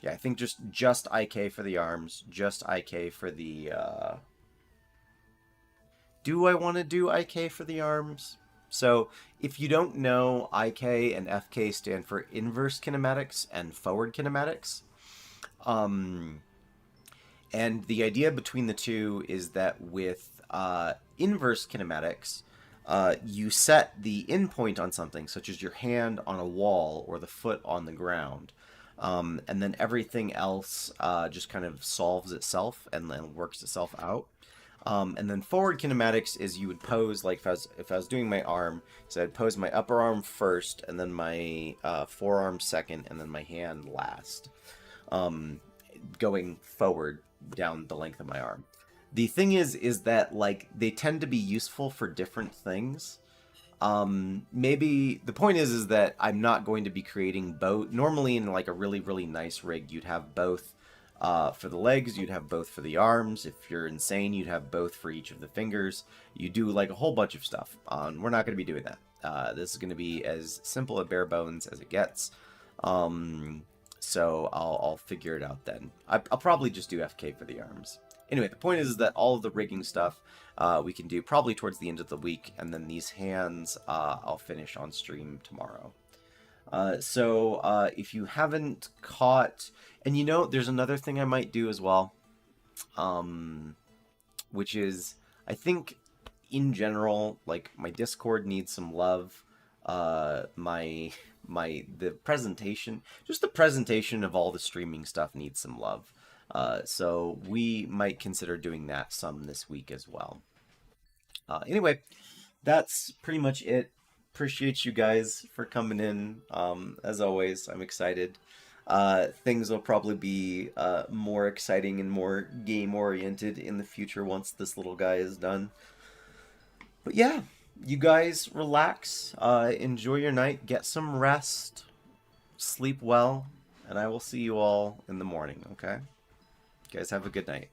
Yeah, I think just IK for the arms, just IK for the. Do I want to do IK for the arms? So, if you don't know, IK and FK stand for inverse kinematics and forward kinematics. Um, and the idea between the two is that with inverse kinematics, you set the endpoint on something, such as your hand on a wall or the foot on the ground. And then everything else just kind of solves itself and then works itself out. And then forward kinematics is you would pose, like if I was doing my arm, so I'd pose my upper arm first, and then my forearm second, and then my hand last, going forward down the length of my arm. The thing is that like they tend to be useful for different things. Maybe the point is that I'm not going to be creating both. Normally in like a really nice rig, you'd have both for the legs, you'd have both for the arms. If you're insane, you'd have both for each of the fingers. You do like a whole bunch of stuff. We're not going to be doing that. This is going to be as simple a bare bones as it gets. So I'll figure it out then. I'll probably just do FK for the arms. Anyway, the point is that all of the rigging stuff we can do probably towards the end of the week, and then these hands I'll finish on stream tomorrow. So if you haven't caught, and you know, there's another thing I might do as well, which is I think in general, like my Discord needs some love. The presentation, just the presentation of all the streaming stuff needs some love. So we might consider doing that some this week as well. Anyway, that's pretty much it. appreciate you guys for coming in. As always, I'm excited. Things will probably be more exciting and more game oriented in the future once this little guy is done. But yeah, you guys relax, enjoy your night, get some rest, sleep well, and I will see you all in the morning, okay? You guys have a good night.